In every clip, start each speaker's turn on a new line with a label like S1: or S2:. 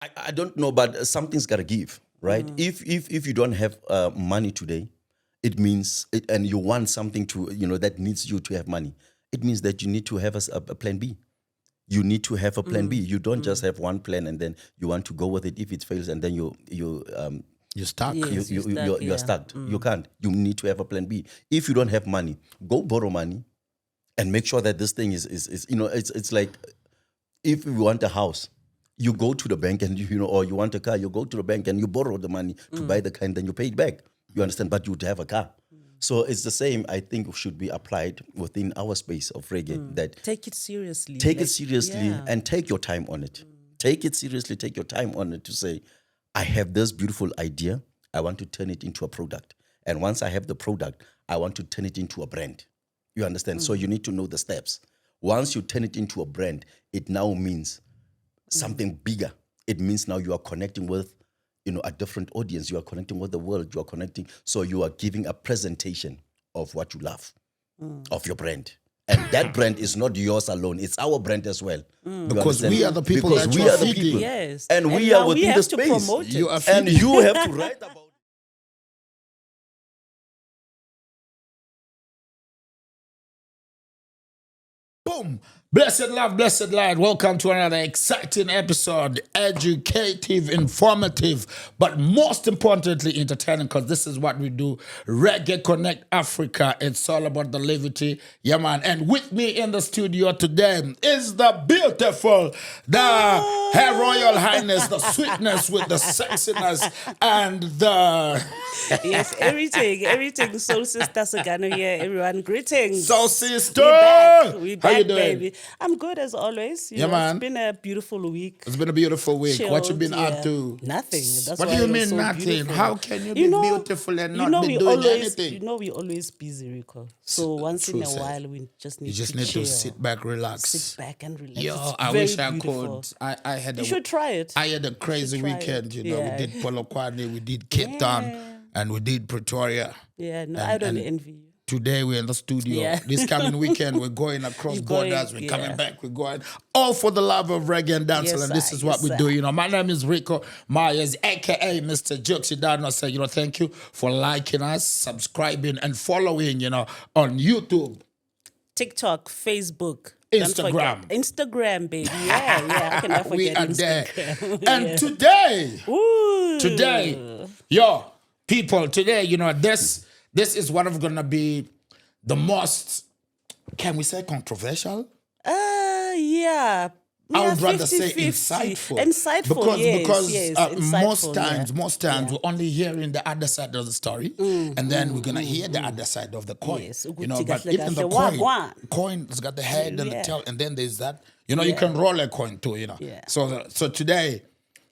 S1: I don't know, but something's got to give, right? If you don't have money today, it means and you want something to that needs you to have money. It means that you need to have a plan B. You need to have a plan B. You don't just have one plan and then you want to go with it. If it fails, and then
S2: You're stuck.
S3: Yes,
S1: you're stuck. You can't. You need to have a plan B. If you don't have money, go borrow money, and make sure that this thing is it's like if you want a house, you go to the bank and or you want a car, you go to the bank and you borrow the money to buy the car and then you pay it back. You understand? But you would have a car. So it's the same, I think, should be applied within our space of reggae. That
S3: Take it seriously.
S1: take it seriously and take your time on it. Take it seriously, take your time on it to say, I have this beautiful idea. I want to turn it into a product. And once I have the product, I want to turn it into a brand. You understand? So you need to know the steps. Once you turn it into a brand, it now means something bigger. It means now you are connecting with a different audience. You are connecting with the world. You are connecting. So you are giving a presentation of what you love, of your brand. And that brand is not yours alone. It's our brand as well.
S2: Because we are the people that
S1: we
S2: you
S1: are
S2: are
S1: the
S2: feeding.
S1: people.
S3: Yes.
S1: And we
S3: now
S1: are within
S3: we
S1: the
S3: have to
S1: space.
S3: promote it.
S2: You are
S1: And
S2: feeding.
S1: you have to write about it.
S2: Boom. Blessed love, blessed light. Welcome to another exciting episode. Educative, informative, but most importantly, entertaining, because this is what we do. Reggae Connect Africa. It's all about the levity. Yeah, man. And with me in the studio today is the beautiful, the Her Royal Highness, the sweetness with the sexiness, and the
S3: Yes, everything. Soul Sister Sagano here, everyone. Greetings.
S2: Soul Sister.
S3: We
S2: How
S3: back,
S2: you doing?
S3: baby. I'm good as always.
S2: Yeah, man.
S3: It's been a beautiful week.
S2: It's been a beautiful week. What you been
S3: Chilled,
S2: up to?
S3: Nothing. That's
S2: What
S3: why
S2: do you
S3: it was
S2: mean
S3: so
S2: nothing?
S3: beautiful.
S2: How can you be beautiful and not be
S3: we
S2: doing
S3: always,
S2: anything?
S3: we always busy, Rico. So once in
S2: True
S3: a
S2: said.
S3: while, we just need
S2: You just
S3: to
S2: need
S3: chill.
S2: to sit back, relax.
S3: Sit back and relax.
S2: Yo,
S3: It's
S2: I
S3: very
S2: wish I
S3: beautiful.
S2: could. I had
S3: You should try it.
S2: I had a crazy
S3: try it.
S2: weekend.
S3: Yeah.
S2: We did Polokwane, we did Cape Town, and we did Pretoria.
S3: Yeah, no,
S2: And-
S3: I don't
S2: and
S3: envy you.
S2: Today we're in the studio.
S3: Yeah.
S2: This coming weekend we're going across
S3: You're going,
S2: borders. We're coming
S3: yeah.
S2: back. We're going all for the love of reggae and dancehall.
S3: Yes,
S2: and this
S3: sir.
S2: is what
S3: Yes,
S2: we
S3: sir.
S2: do. My name is Rico Myers, aka Mr. Jokes. I say, thank you for liking us, subscribing, and following. On YouTube.
S3: TikTok, Facebook. Don't
S2: Instagram.
S3: forget. Instagram, baby. Yeah. I cannot forget
S2: We are there.
S3: Instagram.
S2: And
S3: Yeah.
S2: today,
S3: Ooh.
S2: people, this is one of gonna be the most, can we say controversial?
S3: Yeah.
S2: I would rather say
S3: 50-50.
S2: insightful.
S3: Insightful,
S2: because
S3: yes,
S2: most
S3: insightful,
S2: times we're only hearing the other side of the story, and then we're gonna hear the other side of the coin.
S3: Yes,
S2: But
S3: ukuthi
S2: even the
S3: kahle
S2: coin's got the head and the
S3: Yeah.
S2: tail, and then there's that. You can roll a coin too.
S3: Yeah.
S2: So today.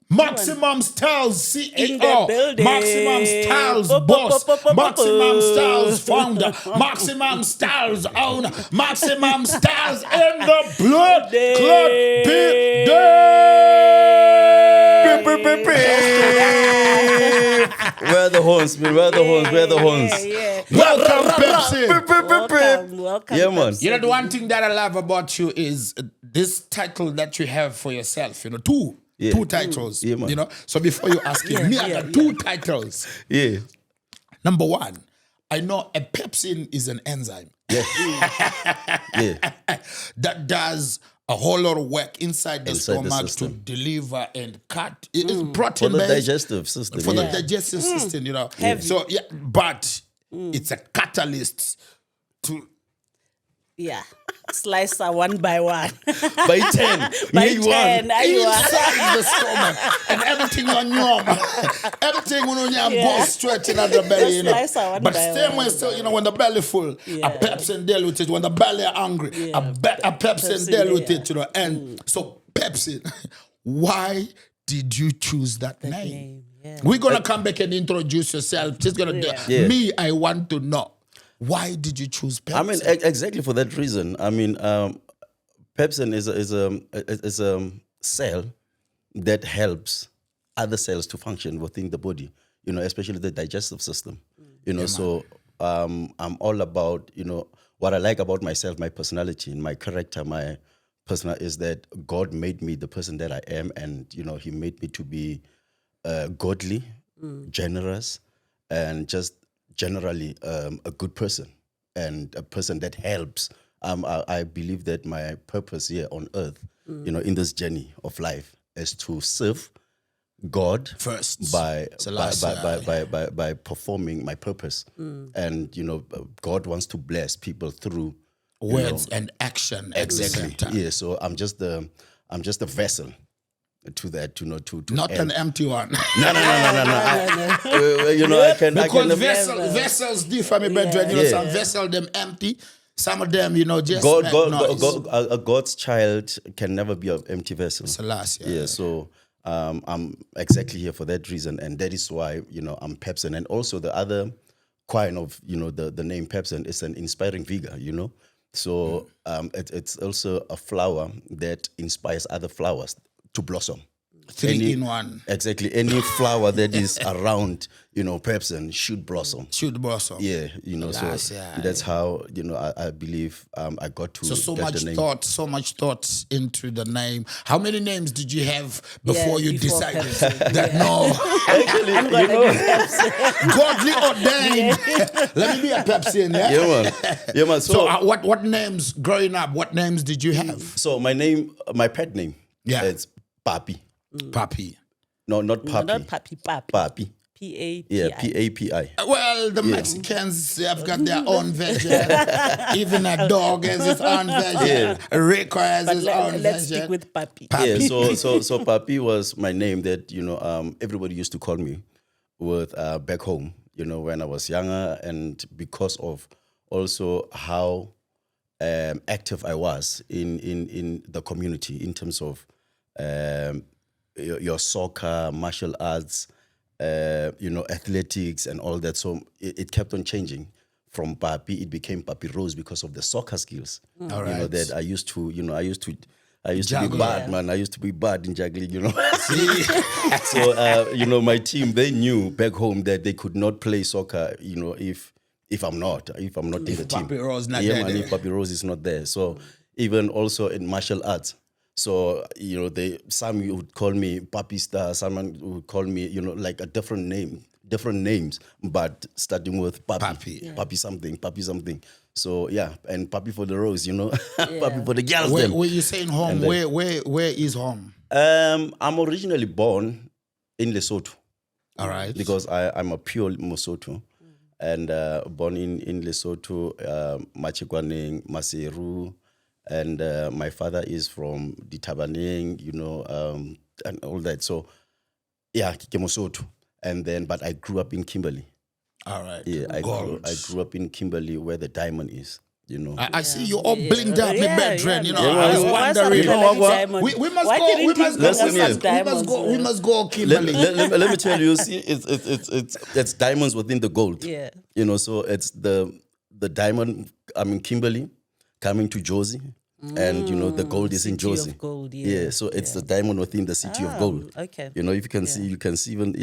S2: Maximum Styles CEO,
S3: In the building.
S2: Maximum Styles boss, Maximum Styles founder, Maximum Styles owner, Maximum Styles in the blood clot pit
S1: Where are the horns, man? Where are the horns? Where are the horns?
S3: Yeah.
S2: Welcome, Pepsi.
S3: Welcome.
S1: Yeah, man.
S2: You know, the one thing that I love about you is this title that you have for yourself. Two titles.
S1: Yeah, man.
S2: So before you ask me, I got two titles.
S1: Yeah.
S2: Number one, I know a pepsin is an enzyme.
S1: Yeah.
S2: That does a whole lot of work inside the
S1: Inside the
S2: stomach to
S1: system.
S2: deliver and cut. It's
S1: For
S2: protein
S1: the
S2: based
S1: digestive system.
S2: for
S1: yeah.
S2: the digestive system,
S3: Heavy.
S2: So but it's a catalyst to
S3: Yeah. Slicer one by one.
S1: By 10.
S3: By
S1: Me
S3: 10.
S1: one.
S2: inside the stomach, and everything on your everything when you go straight in the belly,
S3: Just slice one
S2: But
S3: by
S2: same way, still, when the belly full,
S3: Yeah.
S2: a Pepsin deal with it. When the belly hungry,
S3: Yeah.
S2: a Pepsin
S3: Pepsin,
S2: deal with
S3: yeah.
S2: it, And so Pepsin, why did you choose that name?
S3: name, yeah.
S2: We're gonna come back and introduce yourself. Just gonna do
S1: Yeah.
S2: me. I want to know. Why did you choose Pepsin?
S1: I mean, exactly for that reason. I mean, pepsin is a cell that helps other cells to function within the body. Especially the digestive system. So I'm all about what I like about myself, my personality, my character, my personal is that God made me the person that I am, and He made me to be godly, generous, and just generally a good person and a person that helps. I believe that my purpose here on earth, in this journey of life, is to serve God
S2: First.
S1: by
S2: Selassie.
S1: by performing my purpose, and God wants to bless people through
S2: Words and action. At the same
S1: exactly.
S2: time.
S1: Yeah, so I'm just a vessel to that, to
S2: Not
S1: help.
S2: an empty one.
S1: No. I can
S2: Because
S1: never.
S2: vessels differ, me brethren.
S1: Yeah.
S2: Some vessels them empty. Some of them, just make noise.
S1: God's child can never be an empty vessel.
S2: Selassie.
S1: Yeah, so I'm exactly here for that reason, and that is why I'm Pepsin, and also the other coin of the name Pepsin is an inspiring vigor. So it's also a flower that inspires other flowers to blossom.
S2: 3 in 1.
S1: Exactly, any flower that is around Pepsin should blossom.
S2: Should blossom.
S1: Yeah,
S2: Yes,
S1: so
S2: yeah.
S1: that's how I believe I got to
S2: So
S1: get
S2: much
S1: the name.
S2: thought, so much thoughts into the name. How many names did you have before you
S3: before
S2: decided
S3: Pepsin,
S2: that no,
S1: Actually,
S3: I'm gonna be Pepsin.
S2: godly ordained? Let me be a Pepsi.
S1: yeah, man.
S2: So what names growing up? What names did you have?
S1: So my pet name,
S2: Yeah.
S1: it's Papi.
S2: Papi.
S1: No, not
S3: No,
S1: Papi.
S3: not Papi.
S1: Papi.
S3: P-A-P-I.
S1: Yeah, Papi.
S2: Well, the Mexicans have got their own version. Even a dog has its own version. A Rico has
S3: But
S2: his own
S3: let's
S2: version.
S3: stick with Papi.
S1: Yeah, so Papi was my name that everybody used to call me with back home. When I was younger, and because of also how active I was in the community in terms of your soccer, martial arts, athletics and all that. So it kept on changing. From Papi, it became Papi Rose because of the soccer skills.
S2: All right.
S1: That I used to be
S2: Juggle.
S1: bad, man. I used to be bad in juggling, So, my team, they knew back home that they could not play soccer, if I'm not in the team.
S2: Papi Rose not
S1: yeah,
S2: there,
S1: man,
S2: there.
S1: if Papi Rose is not there. So even also in martial arts. So, some you would call me Papi Star, someone would call me, like a different names, but starting with Papi. Papi something. So yeah, and Papi for the rose, Papi for the girls.
S2: Where
S1: them.
S2: you saying home? Where is home?
S1: I'm originally born in Lesotho.
S2: All right.
S1: Because I'm a pure Mosotho. And born in Lesotho, Machikwaneng, Maseru, and my father is from Ditabaneng, and all that. So, yeah, Mosotho. And then, but I grew up in Kimberley.
S2: All right.
S1: Yeah, I grew up in Kimberley where the diamond is.
S2: I see you all blinged up, me brethren. I was
S3: Why some
S2: wondering.
S3: people like diamond?
S2: We must
S3: Why
S2: go.
S3: didn't
S2: We
S3: you
S2: must
S3: bring
S2: go.
S3: us some diamonds?
S2: We must go, Kimberly.
S1: Let me tell you, see, it's diamonds within the gold.
S3: Yeah.
S1: So it's the diamond. Kimberley coming to Josie, and the gold is in
S3: City of
S1: Josie.
S3: gold, yeah.
S1: So it's the diamond within the city of gold.
S3: Okay.
S1: If you can see, you can see even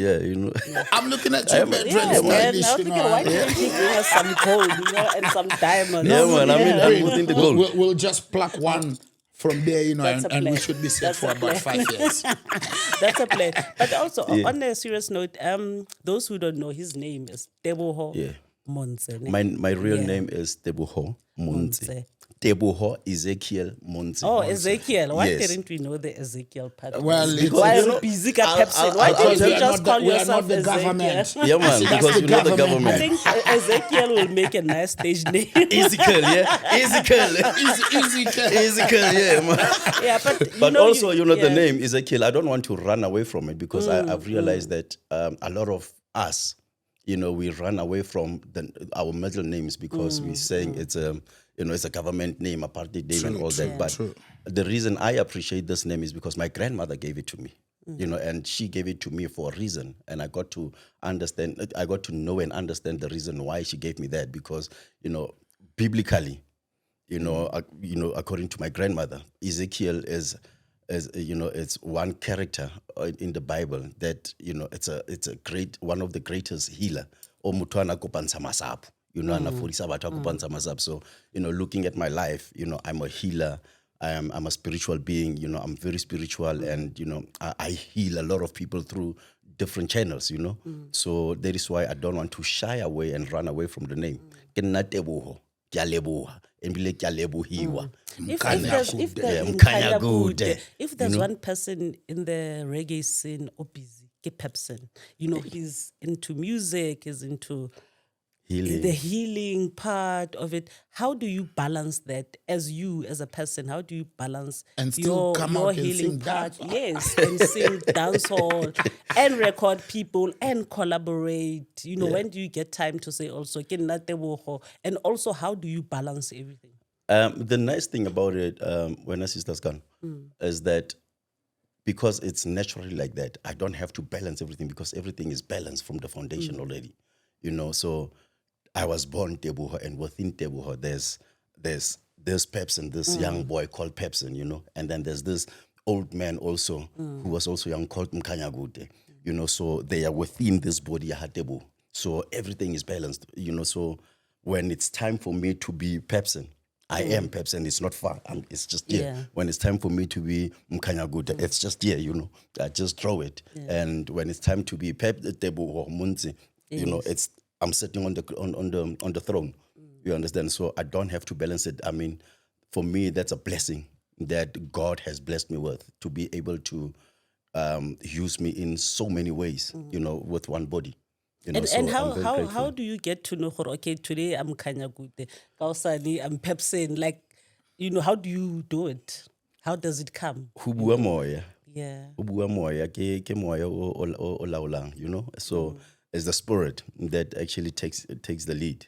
S2: I'm looking at you, brethren.
S3: Yeah, man. I was
S2: Stylish,
S3: thinking, why didn't you bring us some gold, and some diamonds?
S1: Yeah, man. I'm within the gold.
S2: We'll just pluck one from there,
S3: That's a
S2: and we
S3: plan.
S2: should be set
S3: That's
S2: for
S3: a
S2: about
S3: plan.
S2: 5 years.
S3: That's a plan. But also, on a serious note, those who don't know, his name is Teboho
S1: Yeah.
S3: Monse.
S1: My real name is Teboho Monse.
S3: Monse.
S1: Teboho Ezekiel Monse.
S3: Oh, Ezekiel. Why
S1: Yes.
S3: didn't we know the Ezekiel part?
S2: Well, it's-
S3: why
S1: you
S3: are
S1: know,
S3: you busy at
S1: I'll-
S3: Pepsi? Why
S1: I'll
S3: didn't
S1: tell
S3: you
S1: you-
S3: just call
S2: we are not
S3: yourself
S2: the
S3: Ezekiel?
S2: government.
S1: Yeah, man, because you know the
S2: government.
S1: government.
S3: I think Ezekiel will make a nice stage name.
S1: Ezekiel, yeah? Ezekiel. Ezekiel, yeah, man.
S3: Yeah, but
S1: But also, the
S3: yeah.
S1: name Ezekiel, I don't want to run away from it because I've realized that a lot of us, we run away from our middle names because we're saying it's a government name, a party name, and all that. But the reason I appreciate this name is because my grandmother gave it to me, and she gave it to me for a reason, and I got to understand. I got to know and understand the reason why she gave me that because biblically, according to my grandmother, Ezekiel is it's one character in the Bible that it's a great, one of the greatest healer. O motho a na kopantsha masapo, ana fodisa batho a kopantsha masapo. So looking at my life, I'm a healer. I'm a spiritual being, I'm very spiritual, and I heal a lot of people through different channels, So that is why I don't want to shy away and run away from the name. Ke nna Teboho, ke a leboha, ebile ke a lebohiwa.
S3: Mkhanyakude, if there's
S1: know?
S3: one person in the reggae scene busy, ke Pepsin. He's into music, he's into
S1: Healing.
S3: the healing part of it. How do you balance that as you, as a person? How do you balance
S2: And still come out and
S3: healing
S2: sing
S3: part?
S2: dancehall.
S3: Yes, and sing dancehall and record people and collaborate. When do you get time to say also, "Ke nna Teboho," and also how do you balance everything?
S1: The nice thing about it, when a sister's gone, is that because it's naturally like that, I don't have to balance everything because everything is balanced from the foundation already. So I was born Teboho, and within Teboho, there's Pepsin, this young boy called Pepsin, and then there's this old man also who was also young called Mkhanyakude, so they are within this body, Tebo. So everything is balanced, So when it's time for me to be Pepsin, I am Pepsin. It's not far. It's just here.
S3: Yeah.
S1: When it's time for me to be Mkhanyakude, it's just here. I just draw it. Yeah. And when it's time to be Tebo or Munzi, I'm sitting on the throne. You understand? So I don't have to balance it. I mean, for me, that's a blessing that God has blessed me with, to be able to use me in so many ways. With one body.
S3: And
S1: so
S3: how do you get to know, okay, today I'm Mkhanyakude, kausani I'm Pepsin, like, how do you do it? How does it come?
S1: Ho bua moya.
S3: Yeah.
S1: Ho bua moya ke moya o laolang, So it's the spirit that actually takes the lead,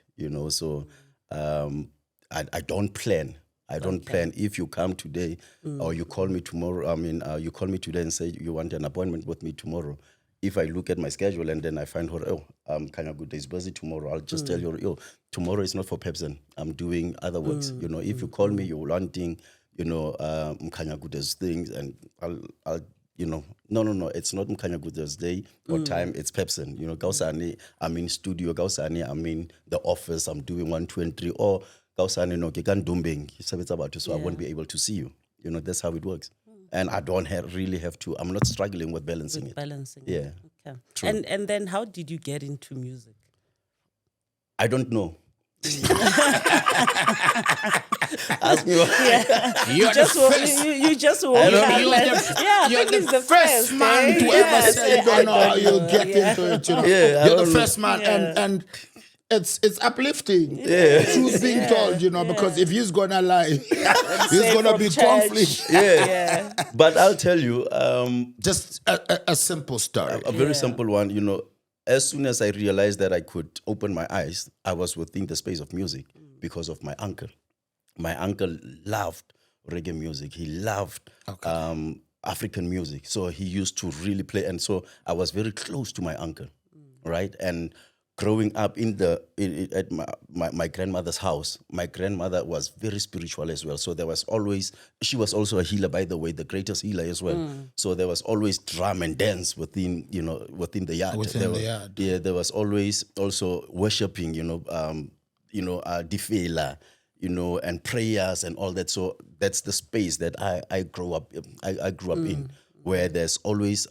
S1: So I don't plan. I don't plan. If you come today or you call me tomorrow, you call me today and say you want an appointment with me tomorrow. If I look at my schedule and then I find her, Mkhanyakude is busy tomorrow, I'll just tell you, tomorrow is not for Pepsin. I'm doing other works. If you call me, you're wanting, Mkhanyakude's things, and I'll no, it's not Mkhanyakude's day or time, it's Pepsin. Kausani, I'm in studio, Kausani, I'm in the office, I'm doing 1, 2, and 3, or Kausani, no, so I won't be able to see you. That's how it works. And I don't really have to. I'm not struggling with balancing it. Yeah.
S3: Okay.
S1: True.
S3: And then how did you get into music?
S1: I don't know. Ask me why.
S2: You're
S3: just
S2: the first.
S3: you just woke up.
S2: You're the first man to ever say, "Don't know how you get into it."
S1: Yeah,
S2: You're the first man, and it's uplifting.
S1: Yeah.
S2: Truth being told, because if he's gonna lie, he's gonna be conflict.
S1: Yeah. But I'll tell you,
S2: Just a simple story.
S1: a very simple one. As soon as I realized that I could open my eyes, I was within the space of music because of my uncle. My uncle loved reggae music. He loved African music. So he used to really play. And so I was very close to my uncle, right? And growing up at my grandmother's house, my grandmother was very spiritual as well. So she was also a healer, by the way, the greatest healer as well. So there was always drum and dance within the yard. Yeah, there was always also worshiping, difela, and prayers and all that. So that's the space that I grew up. I grew up in, where there's always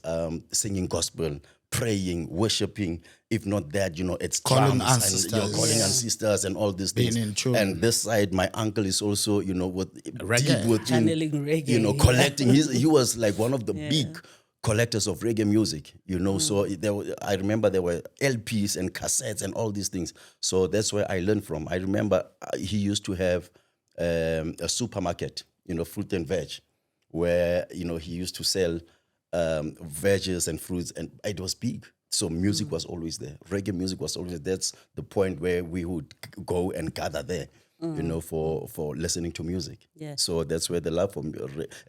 S1: singing gospel, praying, worshiping. If not that, it's
S2: Calling
S1: drums
S2: ancestors.
S1: and calling ancestors and all these things.
S2: Being in tune.
S1: And this side, my uncle is also, with
S2: Reggae.
S1: deep within,
S3: Channeling reggae.
S1: collecting. He was like one of the big collectors of reggae music, So I remember there were LPs and cassettes and all these things. So that's where I learned from. I remember he used to have a supermarket, fruit and veg, where he used to sell veggies and fruits, and it was big. So music was always there. Reggae music was always there. That's the point where we would go and gather there, for listening to music.
S3: Yeah.
S1: So that's where the love for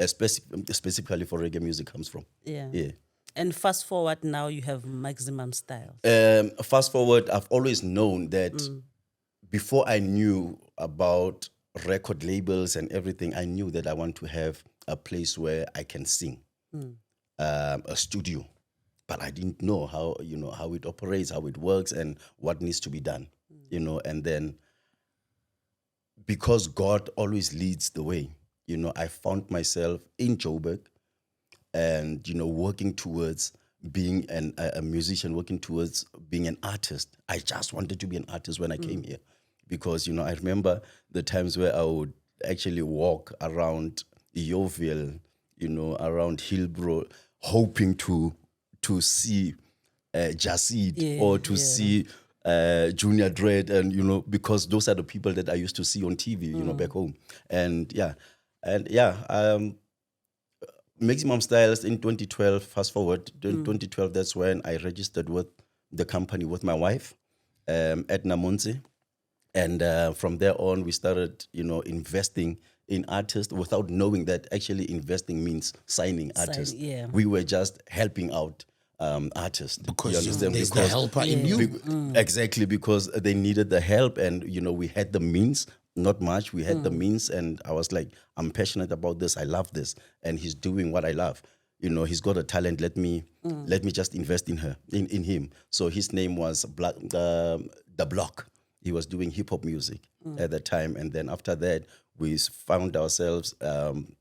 S1: specifically for reggae music comes from.
S3: Yeah.
S1: Yeah.
S3: And fast forward now, you have Maximum Style.
S1: Fast forward, I've always known that before I knew about record labels and everything, I knew that I want to have a place where I can sing, a studio. But I didn't know how it operates, how it works, and what needs to be done, And then, because God always leads the way, I found myself in Joburg and, working towards being a musician, working towards being an artist. I just wanted to be an artist when I came here because, I remember the times where I would actually walk around Yeovil, around Hillbrow, hoping to see Jasid or to see Junior Dread, and because those are the people that I used to see on TV, back home, and Maximum Stylez in 2012. Fast forward to 2012, that's when I registered with the company with my wife, Edna Munzi, and from there on we started, investing in artists without knowing that actually investing means signing artists.
S3: Yeah.
S1: We were just helping out artists.
S2: Because
S1: you understand?
S2: there's the helper in you.
S1: Exactly, because they needed the help, and we had the means. Not much. We had the means, and I was like, I'm passionate about this. I love this, and he's doing what I love. He's got a talent. Let me just invest in him. So his name was The Block. He was doing hip hop music at the time, and then after that, we found ourselves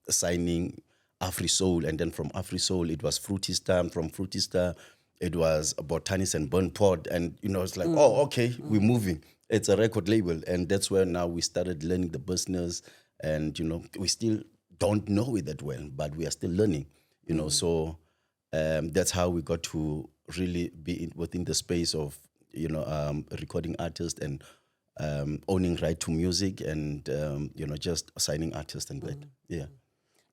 S1: signing Afri Soul, and then from Afri Soul it was Fruity Star, and from Fruity Star it was Botanis and Burn Pod, and it's like, oh, okay, we're moving. It's a record label, and that's where now we started learning the business, and we still don't know it that well, but we are still learning. So that's how we got to really be within the space of recording artists and owning right to music, and just signing artists and that. Yeah.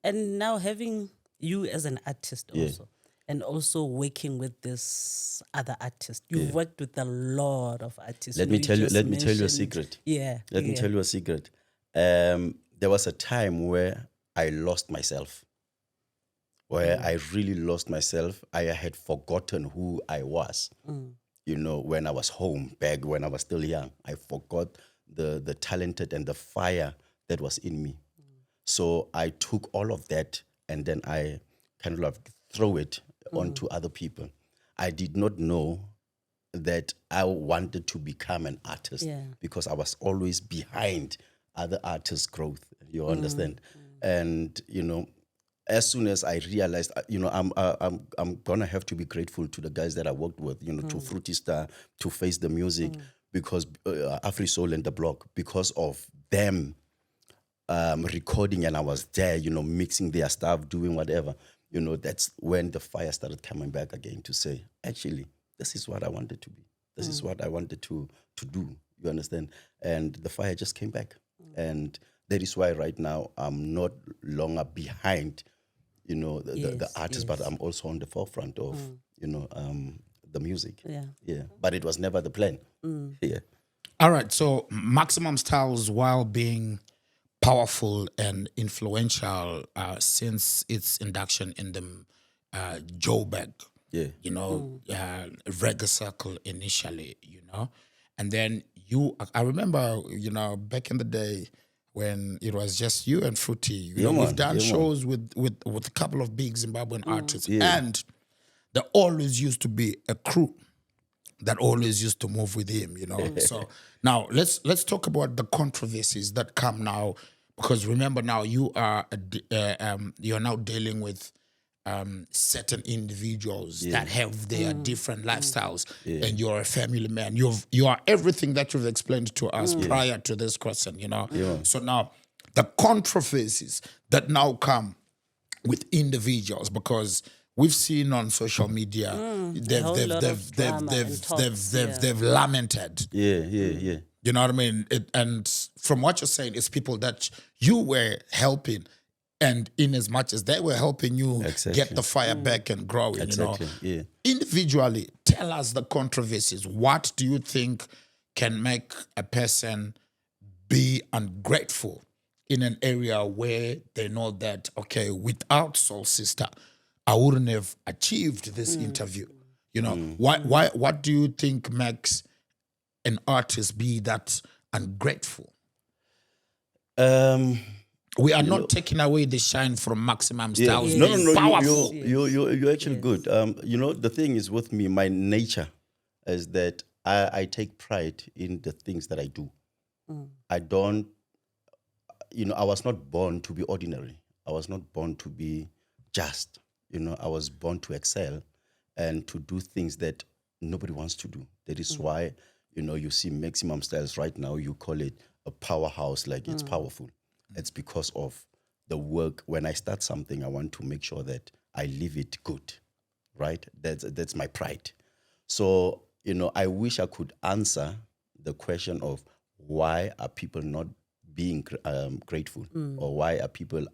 S3: And now having you as an artist also, and also working with this other artist, you've worked with a lot of artists.
S1: Let me tell you a secret.
S3: Yeah.
S1: Let me tell you a secret. There was a time where I lost myself, where I really lost myself. I had forgotten who I was. When I was home, back when I was still young, I forgot the talented and the fire that was in me. So I took all of that and then I kind of like throw it onto other people. I did not know that I wanted to become an artist because I was always behind other artists' growth. You understand? And as soon as I realized, I'm gonna have to be grateful to the guys that I worked with, to Fruity Star, to Face the Music, because Afri Soul and The Block, because of them recording, and I was there, mixing their stuff, doing whatever. That's when the fire started coming back again to say, actually, this is what I wanted to be. This is what I wanted to do. You understand? And the fire just came back, and that is why right now I'm not longer behind, the artist, but I'm also on the forefront of, the music. Yeah. But it was never the plan. Yeah.
S2: All right. So Maximum Stylez, while being powerful and influential since its induction in the Joburg, reggae circle initially, and then I remember, back in the day when it was just you and Fruity, we've done shows with a couple of big Zimbabwean artists, and there always used to be a crew that always used to move with him, So now let's talk about the controversies that come now, because remember now you're now dealing with certain individuals that have their different lifestyles, and you're a family man. You are everything that you've explained to us prior to this question, So now the controversies that now come with individuals, because we've seen on social media they've lamented.
S1: Yeah.
S2: You know what I mean? And from what you're saying, it's people that you were helping, and in as much as they were helping you get the fire back and growing,
S1: Yeah.
S2: Individually, tell us the controversies. What do you think can make a person be ungrateful in an area where they know that, okay, without Soul Sister, I wouldn't have achieved this interview? What do you think makes an artist be that ungrateful? We are not taking away the shine from Maximum Stylez.
S1: No.
S2: Powerful.
S1: You're actually good. The thing is with me, my nature is that I take pride in the things that I do. I don't, I was not born to be ordinary. I was not born to be just. I was born to excel and to do things that nobody wants to do. That is why, you see Maximum Styles right now, you call it a powerhouse, like it's powerful. It's because of the work. When I start something, I want to make sure that I leave it good, right? That's my pride. So, I wish I could answer the question of why are people not being grateful, or why are people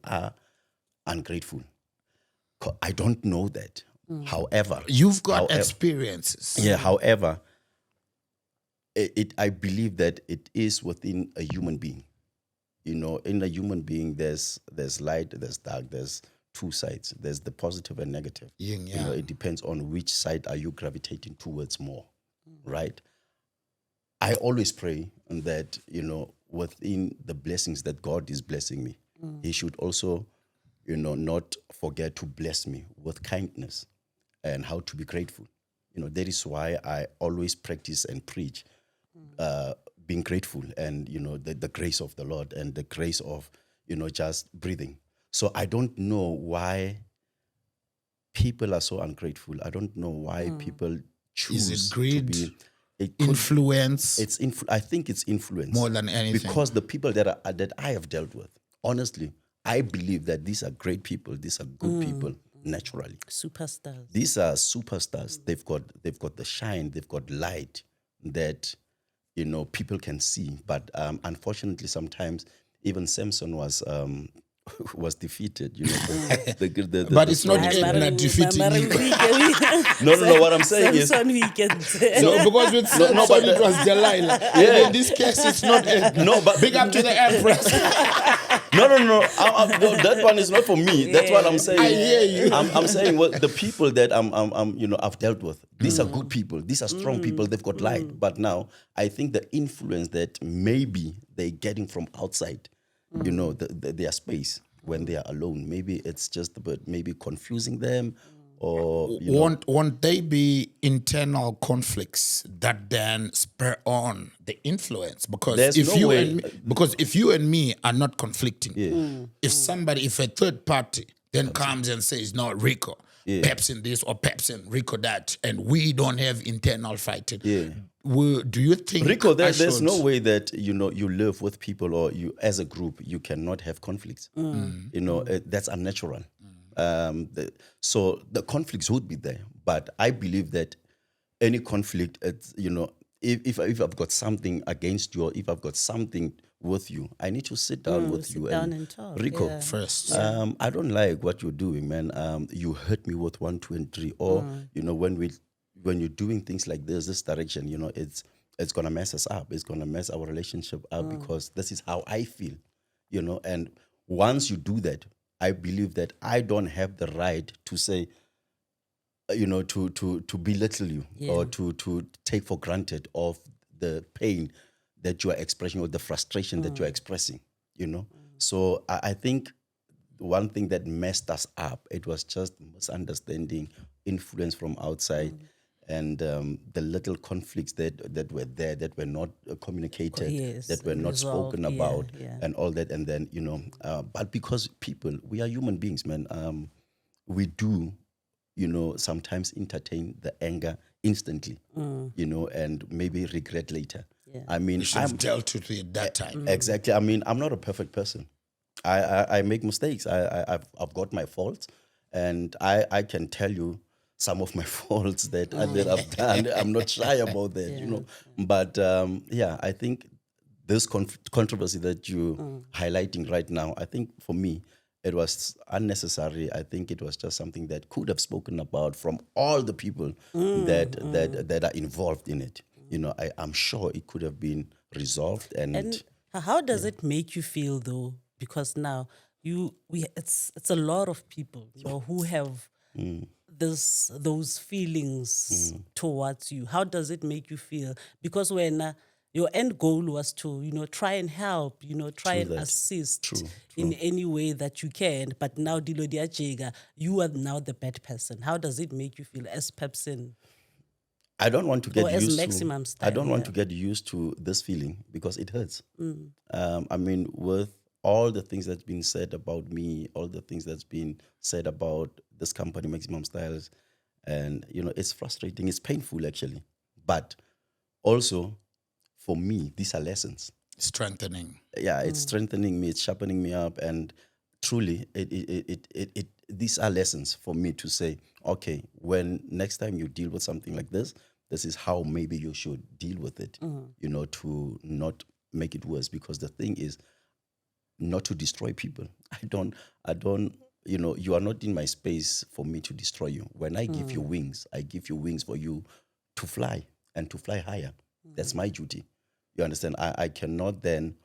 S1: ungrateful. I don't know that. However,
S2: You've got experiences.
S1: yeah. However, I believe that it is within a human being. In a human being, there's light, there's dark, there's two sides. There's the positive and negative.
S2: Yin, yang.
S1: It depends on which side are you gravitating towards more, right? I always pray that, within the blessings that God is blessing me, He should also, not forget to bless me with kindness and how to be grateful. That is why I always practice and preach being grateful and, the grace of the Lord and the grace of, just breathing. So I don't know why people are so ungrateful. I don't know why people choose
S2: Is it greed?
S1: to be...
S2: Influence?
S1: I think it's influence.
S2: More than anything.
S1: Because the people that I have dealt with, honestly, I believe that these are great people. These are good people, naturally.
S3: Superstars.
S1: These are superstars. They've got the shine. They've got light that people can see. But unfortunately, sometimes even Samson was defeated.
S2: But it's not Edna defeating you.
S1: No. What I'm saying is
S3: Samson weekend.
S2: No, because with Samson it was Delilah.
S1: Yeah.
S2: And in this case, it's not Edna.
S1: No, but
S2: Big up to the Empress.
S1: No. No, that one is not for me. That's what I'm saying.
S2: I hear you.
S1: I'm saying the people that I've dealt with. These are good people. These are strong people. They've got light. But now I think the influence that maybe they're getting from outside, their space when they are alone. Maybe it's just about maybe confusing them, or
S2: won't they be internal conflicts that then spur on the influence? Because
S1: There's
S2: if
S1: no
S2: you
S1: way-
S2: and me, because if you and me are not conflicting, if a third party then comes and says, no, Rico, Pepsin this or Pepsin, Rico that, and we don't have internal fighting, do you think
S1: Rico, there's no way that you live with people, or you as a group you cannot have conflicts. That's unnatural. So the conflicts would be there, but I believe that any conflict, it's, if I've got something against you, or if I've got something with you, I need to sit down with you
S3: and talk.
S1: Rico,
S3: Yeah.
S2: first?
S1: I don't like what you're doing, man. You hurt me with 1, 2, and 3. Or when you're doing things like this direction, it's gonna mess us up. It's gonna mess our relationship up because this is how I feel, And once you do that, I believe that I don't have the right to say, to belittle you, or to take for granted of the pain that you are expressing, or the frustration that you are expressing, So I think one thing that messed us up, it was just misunderstanding, influence from outside, and the little conflicts that were there, that were not communicated,
S3: Yes,
S1: that were not
S3: resolved,
S1: spoken about,
S3: yeah.
S1: and all that. And then, but because we are human beings, man, we do, sometimes entertain the anger instantly, and maybe regret later.
S3: Yeah.
S1: I mean,
S2: You should have dealt with it at that time.
S1: Exactly. I mean, I'm not a perfect person. I make mistakes. I've got my faults, and I can tell you some of my faults that I've done. I'm not shy about that, But I think this controversy that you're highlighting right now, I think for me, it was unnecessary. I think it was just something that could have spoken about from all the people that are involved in it. I'm sure it could have been resolved.
S3: And how does it make you feel though? Because now it's a lot of people who have those feelings towards you. How does it make you feel? Because when your end goal was to try and help, try and assist in any way that you can, but now Dilo Diajega, you are now the bad person. How does it make you feel as Pepsin?
S1: I don't want to get
S3: Or as
S1: used
S3: Maximum
S1: to.
S3: Style,
S1: I don't want to get used to this feeling because it hurts. I mean, with all the things that's been said about me, all the things that's been said about this company, Maximum Styles, and it's frustrating. It's painful actually, but also for me, these are lessons.
S2: Strengthening.
S1: Yeah, it's strengthening me. It's sharpening me up, and truly, these are lessons for me to say, okay, when next time you deal with something like this is how maybe you should deal with it. To not make it worse, because the thing is not to destroy people. I don't, you are not in my space for me to destroy you. When I give you wings, I give you wings for you to fly and to fly higher. That's my duty. You understand? I cannot then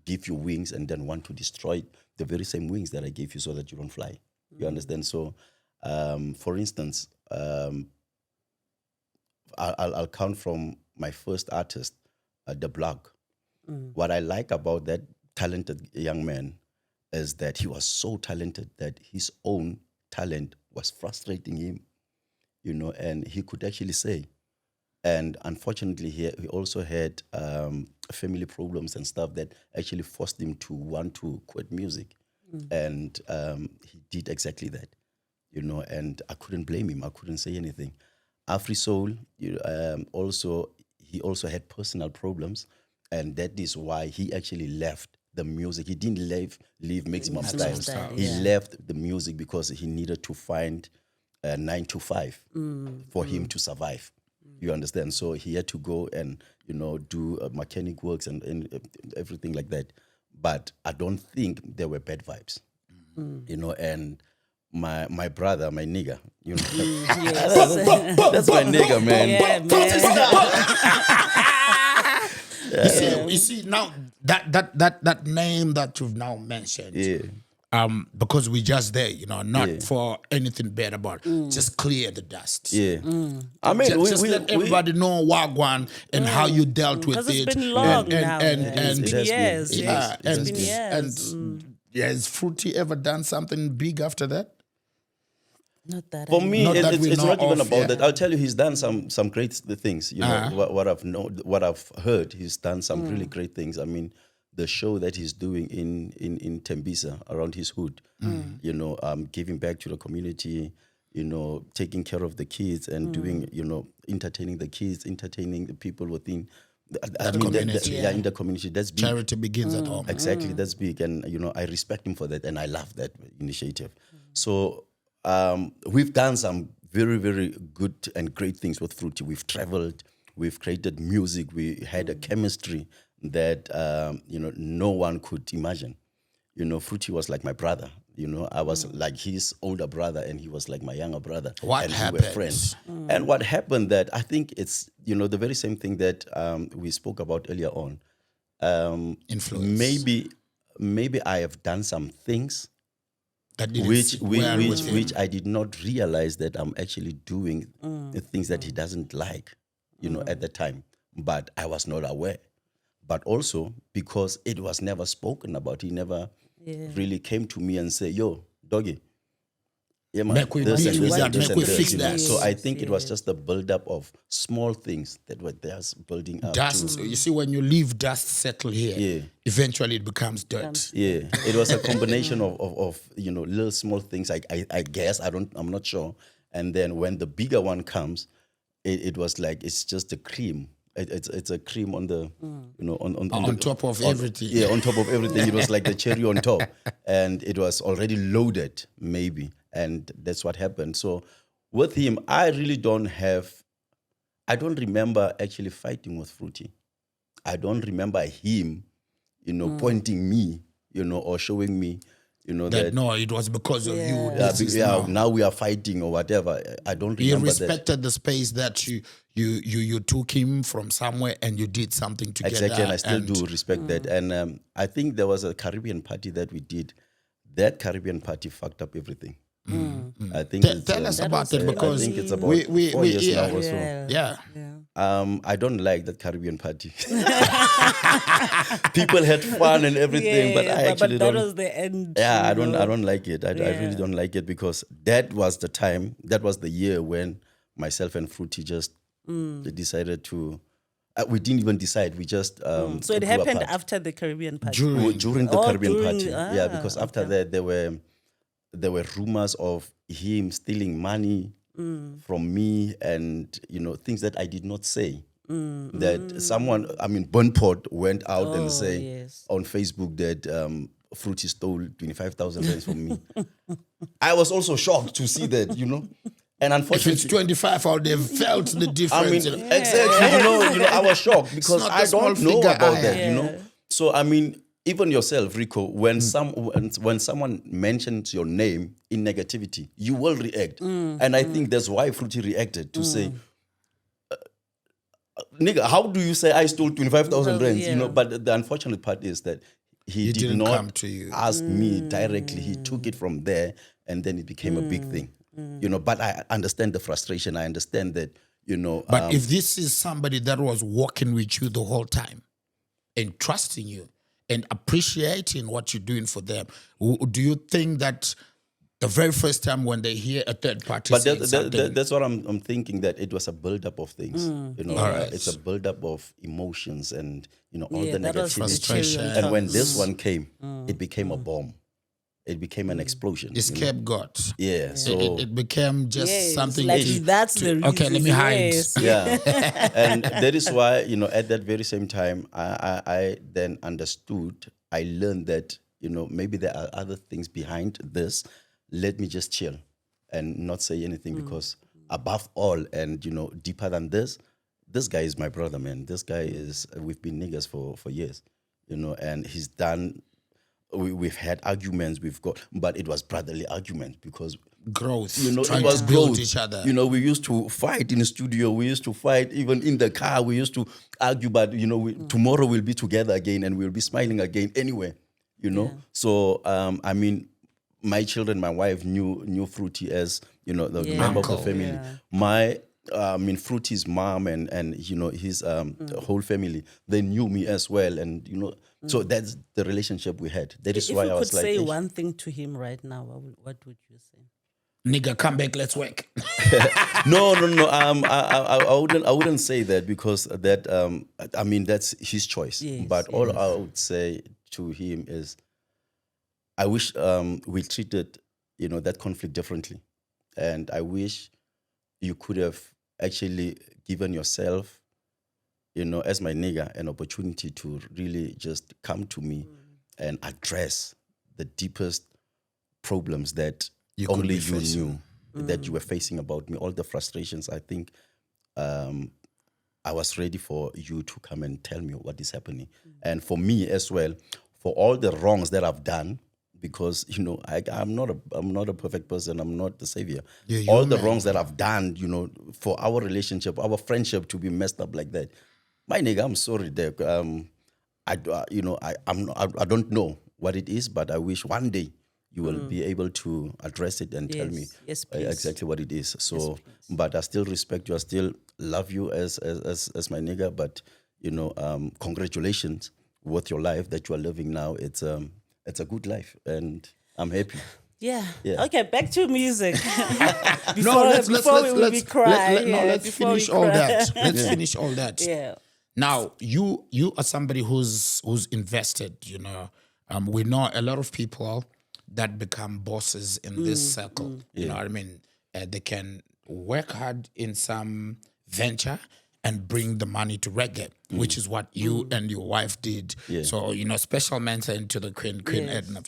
S1: give you wings and then want to destroy the very same wings that I gave you so that you don't fly. You understand? So, for instance, I'll count from my first artist, The Block. What I like about that talented young man is that he was so talented that his own talent was frustrating him, and he could actually say. And unfortunately, he also had family problems and stuff that actually forced him to want to quit music. And he did exactly that, and I couldn't blame him. I couldn't say anything. Afri Soul, he also had personal problems, and that is why he actually left the music. He didn't leave Maximum Style. He left the music because he needed to find a 9 to 5 for him to survive. You understand? So he had to go and do mechanic works and everything like that. But I don't think there were bad vibes, and my brother, my nigga, that's my nigga, man.
S2: You see now that name that you've now mentioned. Because we're just there, not for anything bad about it. Just clear the dust.
S1: I mean,
S2: just let everybody know Wagwan and how you dealt with it.
S3: It's been long now.
S2: And
S3: it's been years.
S2: It's
S3: been years.
S2: And has Fruity ever done something big after that?
S3: Not that
S1: For me, it's not even about that.
S2: Yeah.
S1: I'll tell you, he's done some great things. What I've heard, he's done some really great things. I mean, the show that he's doing in Tembisa around his hood, giving back to the community, taking care of the kids and doing, entertaining the kids, entertaining the people within the community. In the community. That's big.
S2: Charity begins at home.
S1: Exactly, that's big. And, I respect him for that, and I love that initiative. So we've done some very, very good and great things with Fruity. We've traveled, we've created music, we had a chemistry that no one could imagine. Fruity was like my brother. I was like his older brother, and he was like my younger brother.
S2: What happened?
S1: We were friends. And what happened that I think it's the very same thing that we spoke about earlier on.
S2: Influence.
S1: Maybe I have done some things
S2: that
S1: which I did not realize that I'm actually doing the things that he doesn't like, at the time. But I was not aware. But also because it was never spoken about. He never really came to me and said, yo, doggy, yeah, man,
S2: make we fix that.
S1: So I think it was just a build-up of small things that were there building up.
S2: Dust. You see, when you leave dust settle here, eventually it becomes dirt.
S1: Yeah, it was a combination of little small things. I guess I'm not sure. And then when the bigger one comes, it was like it's just a cream. It's a cream on the on
S2: top of everything.
S1: Yeah, on top of everything. It was like the cherry on top, and it was already loaded, maybe, and that's what happened. So with him, I don't remember actually fighting with Fruity. I don't remember him, pointing me, or showing me, that
S2: no, it was because of you.
S1: Now we are fighting or whatever. I don't remember.
S2: He respected the space that you took him from somewhere and you did something together.
S1: Exactly, and I still do respect that. And I think there was a Caribbean party that we did. That Caribbean party fucked up everything. I think
S2: tell us about it, because
S1: I think it's about 4 years now or so.
S2: Yeah.
S1: I don't like that Caribbean party. People had fun and everything, but I actually
S3: that
S1: don't.
S3: was the end.
S1: Yeah, I don't like it. I really don't like it, because that was the time, that was the year when myself and Fruity just decided to. we didn't even decide. We just
S3: So it
S1: grew
S3: happened
S1: apart.
S3: after the Caribbean party.
S1: During the Caribbean party. Yeah,
S3: Ah,
S1: because after that there were rumors of him stealing money from me, and things that I did not say. That someone, Bonport went out and say
S3: yes.
S1: on Facebook that Fruity stole 25,000 rands from me. I was also shocked to see that, And
S2: If it's
S1: unfortunately,
S2: 25, I would have felt the difference.
S1: exactly. I was shocked because
S2: not
S1: I
S2: a small
S1: don't know
S2: figure
S1: about
S2: I
S1: that,
S3: have.
S1: So even yourself, Rico, when someone mentions your name in negativity, you will react, and I think that's why Fruity reacted to say, "Nigga, how do you say I stole 25,000 rands?"
S3: Yeah.
S1: But the unfortunate part is that he did
S2: didn't
S1: not
S2: come to you.
S1: ask me directly. He took it from there, and then it became a big thing. But I understand the frustration. I understand that.
S2: But if this is somebody that was walking with you the whole time and trusting you and appreciating what you're doing for them, do you think that the very first time when they hear a third party
S1: But
S2: saying something,
S1: that's what I'm thinking, that it was a build-up of things.
S2: Alright.
S1: It's a build-up of emotions and all
S3: Yeah,
S1: the
S3: that was the
S1: negativity.
S2: Frustration.
S3: cherry on
S1: And
S3: top.
S1: when this one came, it became a bomb. It became an explosion.
S2: scapegoat?
S1: Yeah. So
S2: It became just
S3: Yes,
S2: something
S3: like
S2: to,
S3: that's the reason.
S2: okay, let me hide.
S3: Yes.
S1: yeah, and that is why at that very same time, I then understood. I learned that maybe there are other things behind this. Let me just chill and not say anything, because above all, and deeper than this guy is my brother, man. This guy we've been niggas for years, and he's done. We've had arguments, but it was brotherly arguments, because
S2: Growth,
S1: it
S2: trying
S1: was
S2: to build
S1: growth.
S2: each other.
S1: We used to fight in the studio. We used to fight even in the car. We used to argue, but tomorrow we'll be together again and we'll be smiling again anyway. So my children, my wife knew Fruity as the member of the
S2: Uncle.
S1: family.
S3: Yeah.
S1: My Fruity's mom and his whole family, they knew me as well, and so that's the relationship we had. That is
S3: If
S1: why
S3: you
S1: I
S3: could
S1: was like,
S3: say
S1: "Ish."
S3: one thing to him right now, what would you say?
S2: Nigga, come back, let's work.
S1: No. I wouldn't say that, because that that's his choice.
S3: Yes,
S1: But all I would say to him is, I wish we treated that conflict differently, and I wish you could have actually given yourself, as my nigga, an opportunity to really just come to me and address the deepest problems that
S2: You could
S1: only
S2: be
S1: you
S2: facing.
S1: knew that you were facing about me, all the frustrations. I think I was ready for you to come and tell me what is happening. And for me as well, for all the wrongs that I've done, because I'm not a perfect person. I'm not the savior.
S2: Yeah, you're
S1: all
S2: a
S1: the
S2: man.
S1: wrongs that I've done, for our relationship, our friendship to be messed up like that, my nigga, I'm sorry, there. I don't know what it is, but I wish one day you will be able to address it and tell me
S3: Yes, please.
S1: exactly what it is. So, but I still respect you. I still love you as my nigga. But congratulations with your life that you are living now. It's a good life, and I'm happy.
S3: Yeah.
S1: Yeah.
S3: Okay, back to music.
S2: No, let's
S3: cry.
S2: let's finish all that. Let's finish all that.
S3: Yeah.
S2: Now, you are somebody who's invested. We know a lot of people that become bosses in this circle. You know what I mean? They can work hard in some venture and bring the money to reggae, which is what you and your wife did.
S1: Yeah.
S2: So, special mention to the Queen Edna,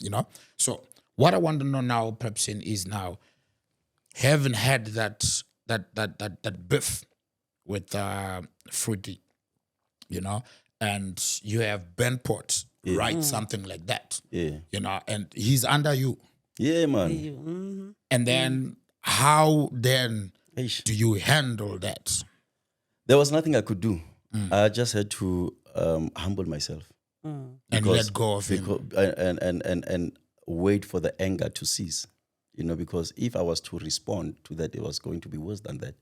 S2: So what I want to know now, Pepsin, is now, having had that biff with Fruity, and you have Benport write something like that, and he's under you.
S1: Yeah, man.
S2: And then how then
S1: Eish.
S2: do you handle that?
S1: There was nothing I could do. I just had to humble myself.
S2: And let go of him.
S1: And wait for the anger to cease. Because if I was to respond to that, it was going to be worse than that.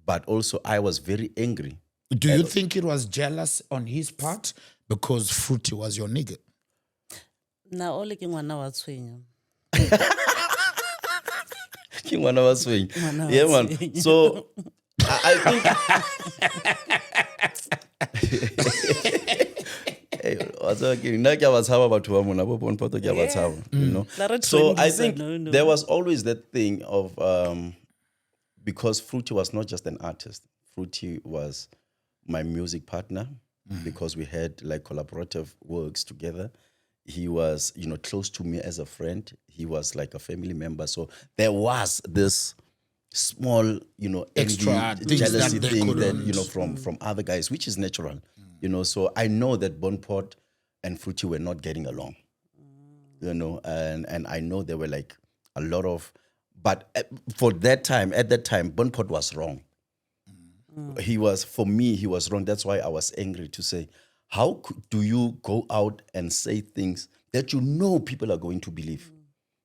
S1: But also I was very angry.
S2: Do you think it was jealous on his part because Fruity was your nigga?
S3: Now all ke ngwana wa tshwenya.
S1: Ke ngwana wa swing.
S3: Ngwana wa
S1: Yeah, man.
S3: tshwenya.
S1: So So I think there was always that thing of because Fruity was not just an artist. Fruity was my music partner because we had like collaborative works together. He was, close to me as a friend. He was like a family member. So there was this small,
S2: Extra
S1: envy,
S2: things
S1: jealousy
S2: that they
S1: thing that,
S2: couldn't.
S1: from other guys, which is natural. So I know that Bonport and Fruity were not getting along. And I know there were like a lot of, but at that time, Bonport was wrong. He was wrong. That's why I was angry to say, how do you go out and say things that people are going to believe?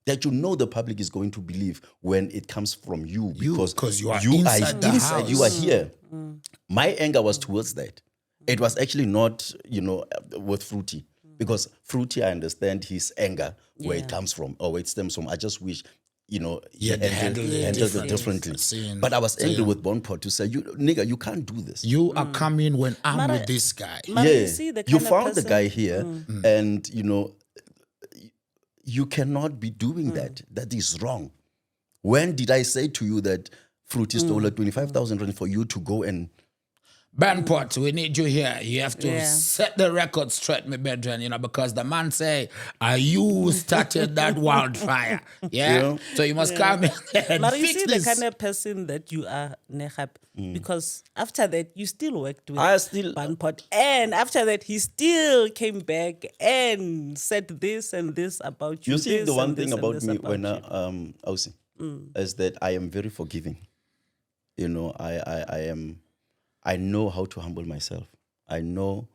S1: That the public is going to believe when it comes from you because
S2: you are inside the house.
S1: You are here. My anger was towards that. It was actually not, with Fruity. Because Fruity, I understand his anger, where it comes from or where it stems from. I just wish, he handled it differently. But I was angry with Bonport to say, you can't do this.
S2: You are coming when I'm with this guy.
S3: You see the
S1: you
S3: kind of
S1: found the
S3: person-
S1: guy here, and you cannot be doing that. That is wrong. When did I say to you that Fruity stole 25,000 rand for you to go and
S2: Bonport, we need you here. You have to
S3: Yeah.
S2: set the record straight, my brethren, because the man say, you started that wildfire. Yeah? So you must come in and
S3: But you
S2: fix
S3: see
S2: this.
S3: the kind of person that you are, Nehab, because after that you still worked with
S1: I still-
S3: Bonport, and after that he still came back and said this and this about you.
S1: You see,
S3: this
S1: the one
S3: and
S1: thing
S3: this and
S1: about
S3: this
S1: me
S3: about
S1: when
S3: you.
S1: Ausi, is that I am very forgiving. I know how to humble myself. I know,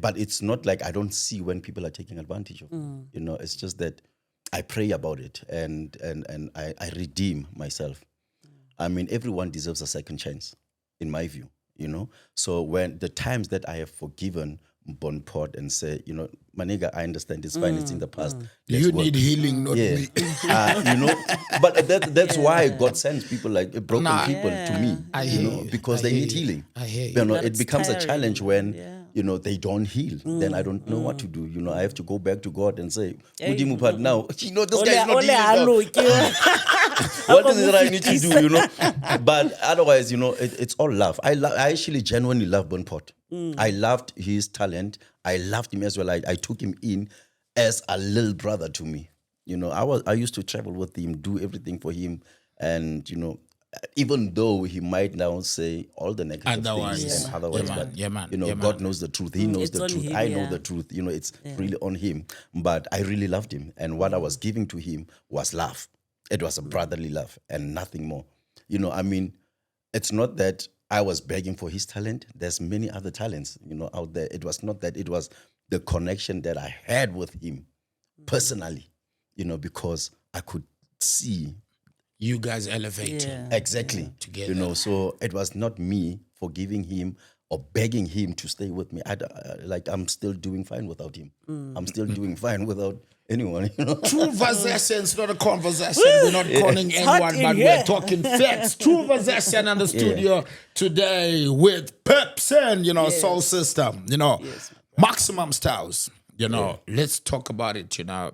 S1: but it's not like I don't see when people are taking advantage of me. It's just that I pray about it and I redeem myself. I mean, everyone deserves a second chance, in my view. So when the times that I have forgiven Bonport and say, Maniga, I understand it's fine, it's in the past. Let's
S2: You
S1: work.
S2: need healing, not me.
S1: But that's why God sends people like broken
S2: Nah,
S1: people to me,
S2: I hear you.
S1: because
S2: I
S1: they
S2: hear
S1: need
S2: you.
S1: healing.
S2: I hear you.
S3: But
S1: It
S3: it's
S1: becomes a
S3: tiring,
S1: challenge when
S3: yeah.
S1: they don't heal. Then I don't know what to do. I have to go back to God and say, Mudimu, but now this guy is not healing. now. What is it I need to do? But otherwise, it's all love. I actually genuinely love Bonport. I loved his talent. I loved him as well. I took him in as a little brother to me. I used to travel with him, do everything for him, and even though he might now say all the negative
S2: Otherwise.
S1: things and otherwise,
S2: Yeah, man.
S1: but
S2: Yeah, man.
S1: God knows the truth. He knows
S3: it's
S1: the
S3: on
S1: truth.
S3: him,
S1: I know
S3: yeah.
S1: the truth. It's really on him. But I really loved him, and what I was giving to him was love. It was a brotherly love and nothing more. It's not that I was begging for his talent. There's many other talents, out there. It was not that. It was the connection that I had with him personally, because I could see
S2: You guys elevating.
S3: Yeah.
S1: exactly,
S2: Together.
S1: So it was not me forgiving him or begging him to stay with me. I'm still doing fine without him. I'm still doing fine without anyone,
S2: True possession is not a conversation. We're not calling
S3: hot
S2: anyone,
S3: in
S2: but
S3: here.
S2: we're talking facts. True possession in the studio today with Pepsin, Soul System, Maximum Styles. Let's talk about it,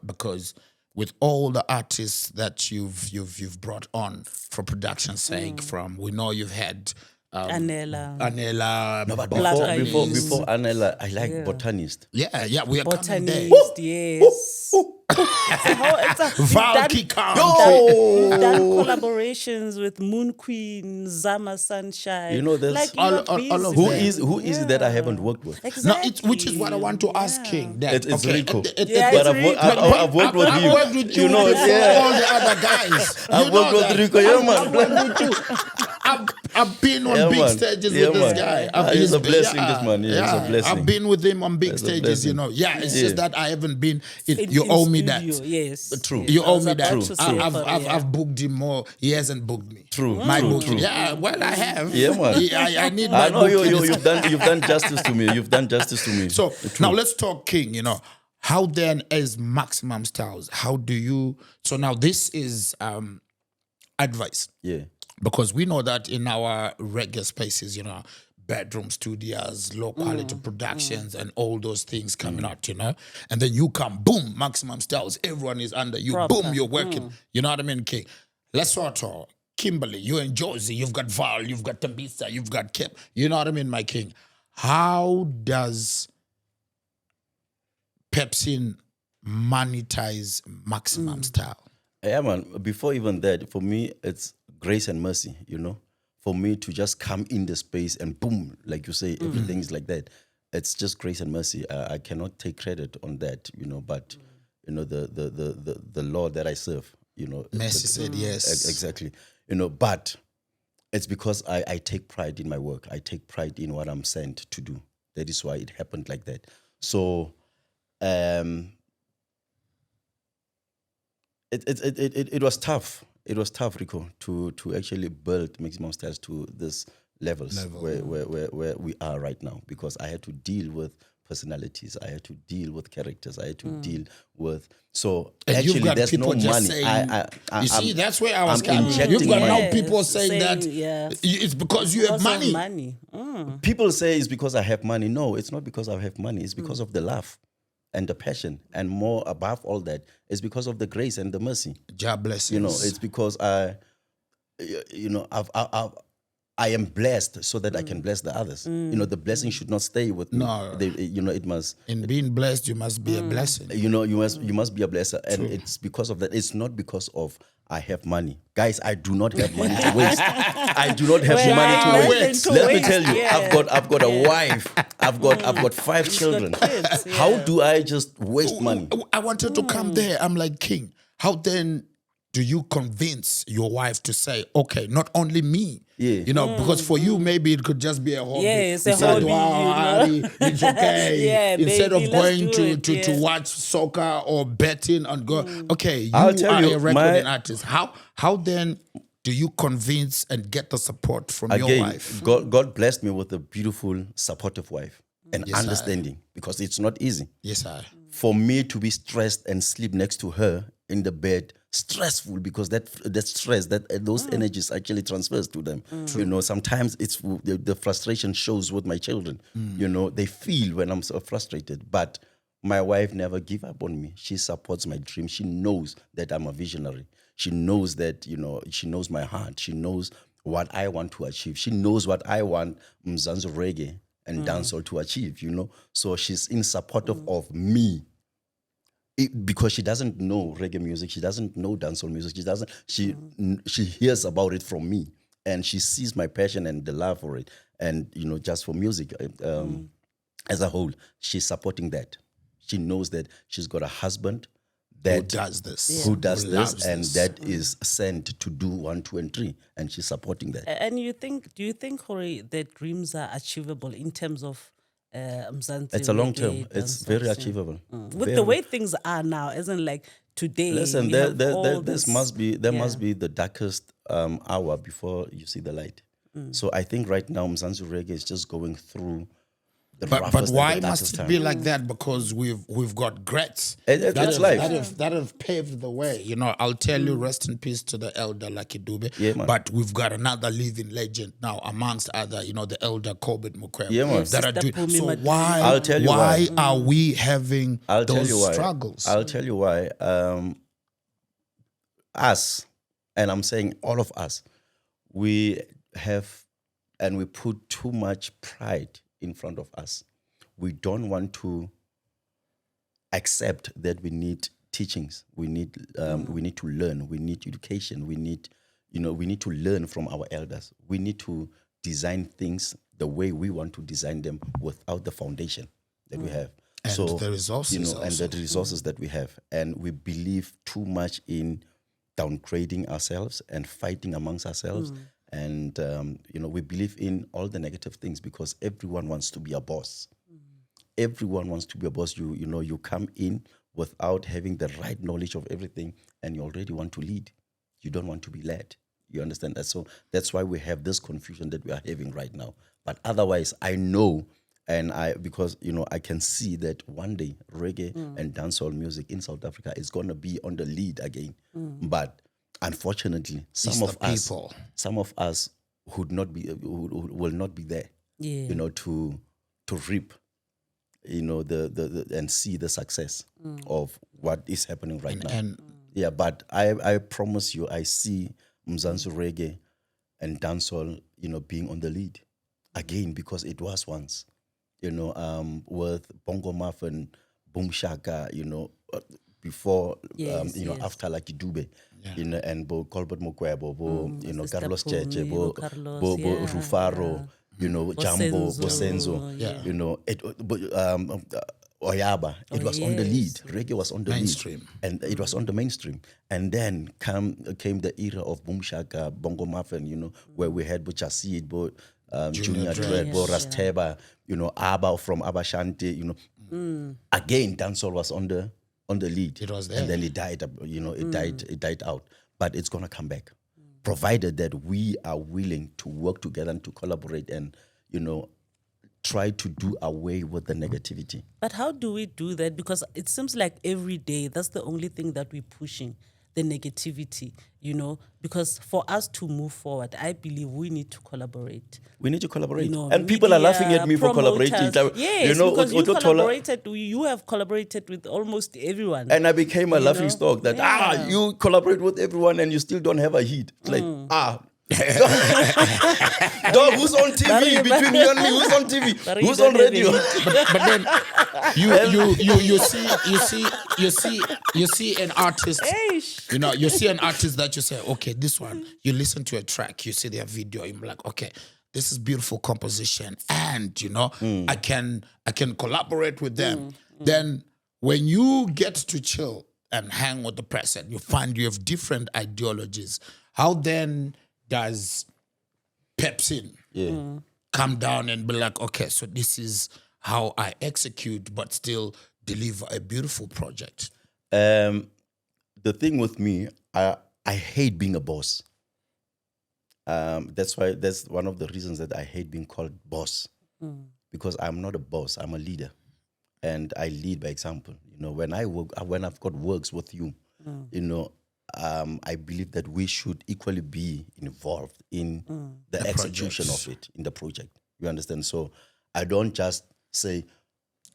S2: because with all the artists that you've brought on for production's sake, we know you've had Anela,
S1: No, but
S3: Black
S1: before
S3: Eyes.
S1: Anela, I like Botanist.
S2: yeah, we are coming there.
S3: Botanist, yes. We've
S2: Valky
S3: done collaborations with Moon Queen, Zama Sunshine.
S1: There's
S3: like
S2: all
S3: you're
S2: of
S3: busy.
S2: them.
S1: who is it that I haven't worked with?
S2: No,
S3: Exactly.
S2: which is what I want to ask King. That,
S1: It's Rico.
S3: Yeah,
S1: But
S3: it's Rico.
S1: I've worked with
S2: I've
S1: him.
S2: worked with you,
S1: know,
S2: before
S1: yeah.
S2: all the other guys.
S1: I've worked with Rico, yeah, man.
S2: I've worked with you. I've been on
S1: Yeah,
S2: big
S1: man.
S2: stages
S1: Yeah,
S2: with this
S1: man.
S2: guy.
S1: He's a blessing, this man. Yeah, he's a blessing.
S2: I've been with him on big
S1: He's a
S2: stages,
S1: blessing.
S2: It's
S1: Yeah.
S2: just that I haven't been.
S3: In
S2: You owe me
S3: studio,
S2: that.
S3: Yes.
S1: True.
S3: Yes.
S2: You
S3: I
S2: owe
S3: was
S2: me
S3: about
S2: that.
S3: to say for you.
S2: I've booked him more. He hasn't booked me.
S1: True,
S2: My
S1: true,
S2: booking.
S1: true.
S2: Yeah, well, I have.
S1: Yeah, man.
S2: I need my
S1: I know
S2: booking.
S1: you've done justice to me. You've done justice to me.
S2: So
S1: True.
S2: now let's talk King, How then as Maximum Styles, how do you, so now this is advice.
S1: Yeah.
S2: Because we know that in our reggae spaces, you know, bedroom studios, low quality productions, and all those things coming out, you know. And then you come, boom, Maximum Styles, everyone is under you,
S3: Proper.
S2: boom, you're working. You know what I mean, King? Lesotho, Kimberly, you and Josie, you've got Val, you've got Tabitha, you've got Kip. You know what I mean, my king? How does Pepsin monetize Maximum Style?
S1: Yeah, man. Before even that, for me, it's grace and mercy, you know. For me to just come in the space and boom, like you say, everything is like that. It's just grace and mercy. I cannot take credit on that, you know. But you know, the Lord that I serve, you know,
S2: Messi said yes.
S1: exactly, you know. But it's because I take pride in my work. I take pride in what I'm sent to do. That is why it happened like that. So, it was tough. It was tough, Rico, to actually build Maximum Styles to this levels where we are right now, because I had to deal with personalities, I had to deal with characters, I had to deal with
S2: And
S1: actually
S2: you've got
S1: there's no
S2: people just
S1: money.
S2: saying, you see, that's where I was
S1: I'm
S2: coming.
S1: injecting
S2: You've got
S1: money.
S2: now people saying
S3: Saying,
S2: that
S3: yeah.
S2: it's because you have
S3: Because of
S2: money.
S3: money.
S1: People say it's because I have money. No, it's not because I have money. It's because of the love and the passion, and more above all that, it's because of the grace and the mercy.
S2: God bless
S1: You know, it's because I am blessed so that I can bless the others. You know, the blessing should not stay with me.
S2: No.
S1: You know, it must.
S2: In being blessed, you must be a blessing.
S1: You know, you must be a blesser, and it's because of that. It's not because of I have money, guys. I do not have money to waste. I do not have
S3: Well,
S1: money to
S3: nothing
S1: waste.
S3: to
S1: Let me
S3: waste,
S1: tell you,
S3: yeah.
S1: I've got a wife. I've got 5 children.
S3: kids, yeah.
S1: How do I just waste money?
S2: I wanted to come there. I'm like, King, how then do you convince your wife to say, okay, not only me?
S1: Yeah.
S2: You know, because for you, maybe it could just be a hobby.
S3: Yeah, it's a
S2: You said,
S3: hobby,
S2: wow,
S3: you know.
S2: Ali, it's okay.
S3: Yeah,
S2: Instead
S3: baby,
S2: of
S3: let's
S2: going
S3: do
S2: to,
S3: it,
S2: to
S3: yeah.
S2: watch soccer or betting and go, okay, you
S1: I'll tell
S2: are
S1: you,
S2: a recording artist. How then do you convince and get the support from your
S1: Again,
S2: wife?
S1: God blessed me with a beautiful, supportive wife and
S2: Yes, I-
S1: understanding, because it's not easy.
S2: Yes, I.
S1: For me to be stressed and sleep next to her in the bed, stressful, because that stress, those energies actually transfers to them. You know, sometimes it's the frustration shows with my children. You know, they feel when I'm so frustrated, but my wife never give up on me. She supports my dream. She knows that I'm a visionary. She knows that, you know, she knows my heart. She knows what I want to achieve. She knows what I want Mzansi Reggae and dancehall to achieve, you know. So she's in support of me. Because she doesn't know reggae music, she doesn't know dancehall music, she hears about it from me, and she sees my passion and the love for it, and you know, just for music as a whole, she's supporting that. She knows that she's got a husband that
S2: Who does this?
S1: who does
S2: Who
S1: this,
S2: loves
S1: and
S2: this.
S1: that is sent to do 1, 2, and 3, and she's supporting that.
S3: And do you think, Hori, that dreams are achievable in terms of Mzansi
S1: It's a long
S3: reggae,
S1: term. It's
S3: dancehall
S1: very
S3: scene?
S1: achievable.
S3: With the way things are now, isn't like today.
S1: Listen,
S3: we
S1: there
S3: have all
S1: this
S3: this-
S1: must be
S3: yeah.
S1: must be the darkest hour before you see the light. So I think right now Mzansi Reggae is just going through the
S2: But
S1: roughest
S2: why
S1: and the
S2: must
S1: darkest
S2: it
S1: time.
S2: be like that? Because we've got greats
S1: It's
S2: that
S1: life.
S2: have paved the way. You know, I'll tell you, rest in peace to the elder Lucky Dube.
S1: Yeah, man.
S2: But we've got another living legend now, amongst other, you know, the elder Corbett Mukwege.
S1: Yeah, man.
S2: That are
S3: Sister
S2: doing.
S3: Pumi
S2: So
S3: Maduli.
S2: why?
S1: I'll tell you why.
S2: are we having
S1: I'll tell
S2: those
S1: you why.
S2: struggles?
S1: I'll tell you why. Us, and I'm saying all of us, we have and we put too much pride in front of us. We don't want to accept that we need teachings. We need to learn. We need education. We need to learn from our elders. We need to design things the way we want to design them without the foundation that we have.
S2: And
S1: so
S2: the resources
S1: and
S2: also.
S1: the resources that we have, and we believe too much in downgrading ourselves and fighting amongst ourselves. And we believe in all the negative things because everyone wants to be a boss. Everyone wants to be a boss. You come in without having the right knowledge of everything, and you already want to lead. You don't want to be led. You understand that? So that's why we have this confusion that we are having right now. But otherwise, I know, because I can see that one day reggae and dancehall music in South Africa is gonna be on the lead again. But unfortunately,
S2: It's the people.
S1: some of us would not be, who will not be there,
S3: Yeah.
S1: to reap, the and see the success of what is happening right now.
S2: And
S1: Yeah, but I promise you, I see Mzansi Reggae and dancehall, being on the lead again, because it was once, with Bongo Muffin, Boom Shaka, before,
S3: Yes, yes.
S1: after like Dube, and Bo Colbert Mokwebo,
S3: Sister
S1: Carlos
S3: Pumi,
S1: Cheche,
S3: Bo Carlos,
S1: Bo
S3: yeah,
S1: Rufaro, Jambo, Bosenzo,
S3: yeah.
S1: Oyaba. It was on the lead.
S3: yes,
S1: Reggae was on the
S2: Mainstream.
S1: lead, and it was on the mainstream. And then came the era of Boom Shaka, Bongo Muffin, where we had Buchasid, Junior Dread, Bo Rasteba, Abba from Abashanti, Again, dancehall was on the lead.
S2: It was there.
S1: And then it died, it died out. But it's gonna come back, provided that we are willing to work together and to collaborate and, try to do away with the negativity.
S3: But how do we do that? Because it seems like every day that's the only thing that we're pushing, the negativity, because for us to move forward, I believe we need to collaborate.
S1: We need to collaborate. And people are laughing at me for collaborating.
S3: Yes, because you have collaborated with almost everyone.
S1: And I became a laughing stock that, you collaborate with everyone and you still don't have a hit. It's like, dog, who's on TV? Between you and me, who's on TV? Who's on radio?
S2: But then you see an artist. You see an artist that you say, okay, this one. You listen to a track, you see their video, you're like, okay, this is beautiful composition, and I can collaborate with them. Then when you get to chill and hang with the press, and you find you have different ideologies, how then does Pepsin come down and be like, okay, so this is how I execute, but still deliver a beautiful project?
S1: The thing with me, I hate being a boss. That's one of the reasons that I hate being called boss, because I'm not a boss. I'm a leader, and I lead by example. When I've got works with you, I believe that we should equally be involved in the execution of it, in the project. You understand? So I don't just say,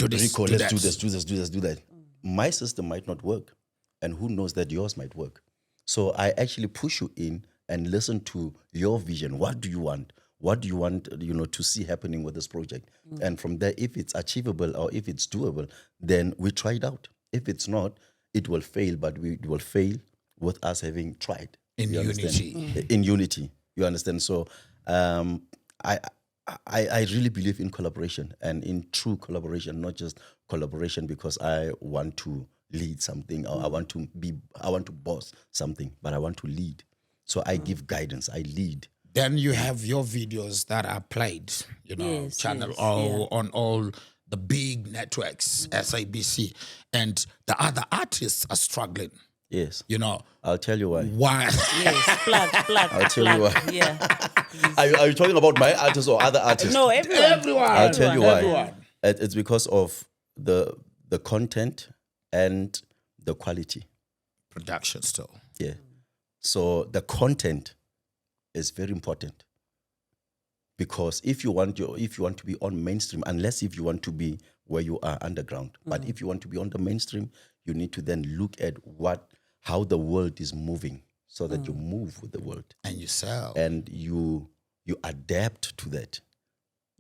S1: Rico, let's do this, do that. My system might not work, and who knows that yours might work. So I actually push you in and listen to your vision. What do you want? What do you want, to see happening with this project? And from there, if it's achievable or if it's doable, then we try it out. If it's not, it will fail, but it will fail with us having tried.
S2: In unity.
S1: In unity. You understand? So I really believe in collaboration, and in true collaboration, not just collaboration because I want to lead something or I want to boss something, but I want to lead. So I give guidance, I lead.
S2: Then you have your videos that are played, on all the big networks, SABC, and the other artists are struggling.
S1: Yes. I'll tell you why.
S2: Why?
S3: Yes, plug.
S1: I'll tell you why.
S3: Yeah.
S1: Are you talking about my artists or other artists?
S3: No, everyone.
S1: I'll tell you why.
S2: Everyone.
S1: It's because of the content and the quality.
S2: Production still.
S1: Yeah. So the content is very important, because if you want to be on mainstream, unless if you want to be where you are underground, but if you want to be on the mainstream, you need to then look at how the world is moving, so that you move with the world
S2: And you sell.
S1: and you adapt to that.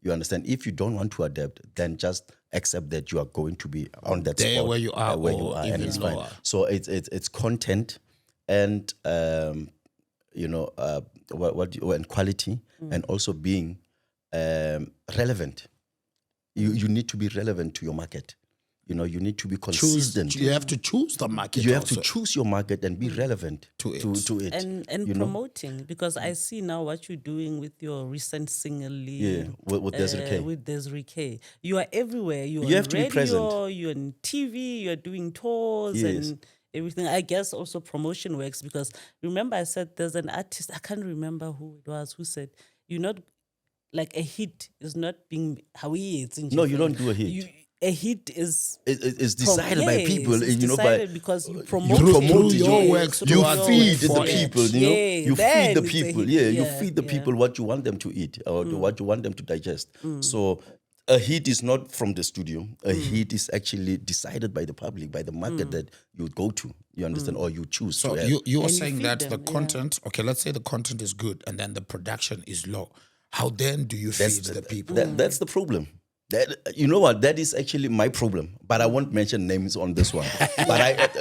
S1: You understand? If you don't want to adapt, then just accept that you are going to be on that
S2: There
S1: spot
S2: where you are, or
S1: and
S2: even
S1: it's
S2: lower.
S1: fine. So it's content and and quality, and also being relevant. You need to be relevant to your market. You need to be consistent.
S2: You have to choose the market.
S1: You have
S2: also.
S1: to choose your market and be relevant
S2: To it.
S1: To it.
S3: And promoting, because I see now what you're doing with your recent single lead.
S1: Yeah, with Desiree K.
S3: With Desiree K. You are everywhere. You're
S1: You
S3: on
S1: have to be
S3: radio,
S1: present.
S3: you're on TV, you're doing tours
S1: Yes.
S3: and everything. I guess also promotion works, because remember I said there's an artist, I can't remember who it was, who said, you're not, like a hit is not being how he is.
S1: No, you don't do a hit.
S3: a hit is
S1: It's decided by people,
S3: it's
S1: you know, by
S3: decided because you promote
S1: you promote
S2: through
S1: it,
S2: your
S1: you-
S2: works
S1: you
S2: towards
S1: feed
S2: it.
S1: the
S2: For
S1: people,
S2: it.
S1: you know,
S3: Yeah,
S1: you
S3: then
S1: feed the
S3: it's a
S1: people,
S3: hit.
S1: you
S3: Yeah,
S1: feed the
S3: yeah.
S1: people what you want them to eat or what you want them to digest. So a hit is not from the studio. A hit is actually decided by the public, by the market that you go to. You understand, or you choose
S2: So
S1: to have.
S2: you are
S3: And you
S2: saying
S3: feed
S2: that
S3: them,
S2: the
S3: yeah.
S2: content, okay, let's say the content is good and then the production is low. How then do you feed the people?
S1: That's the problem. That, you know what? That is actually my problem. But I won't mention names on this one. But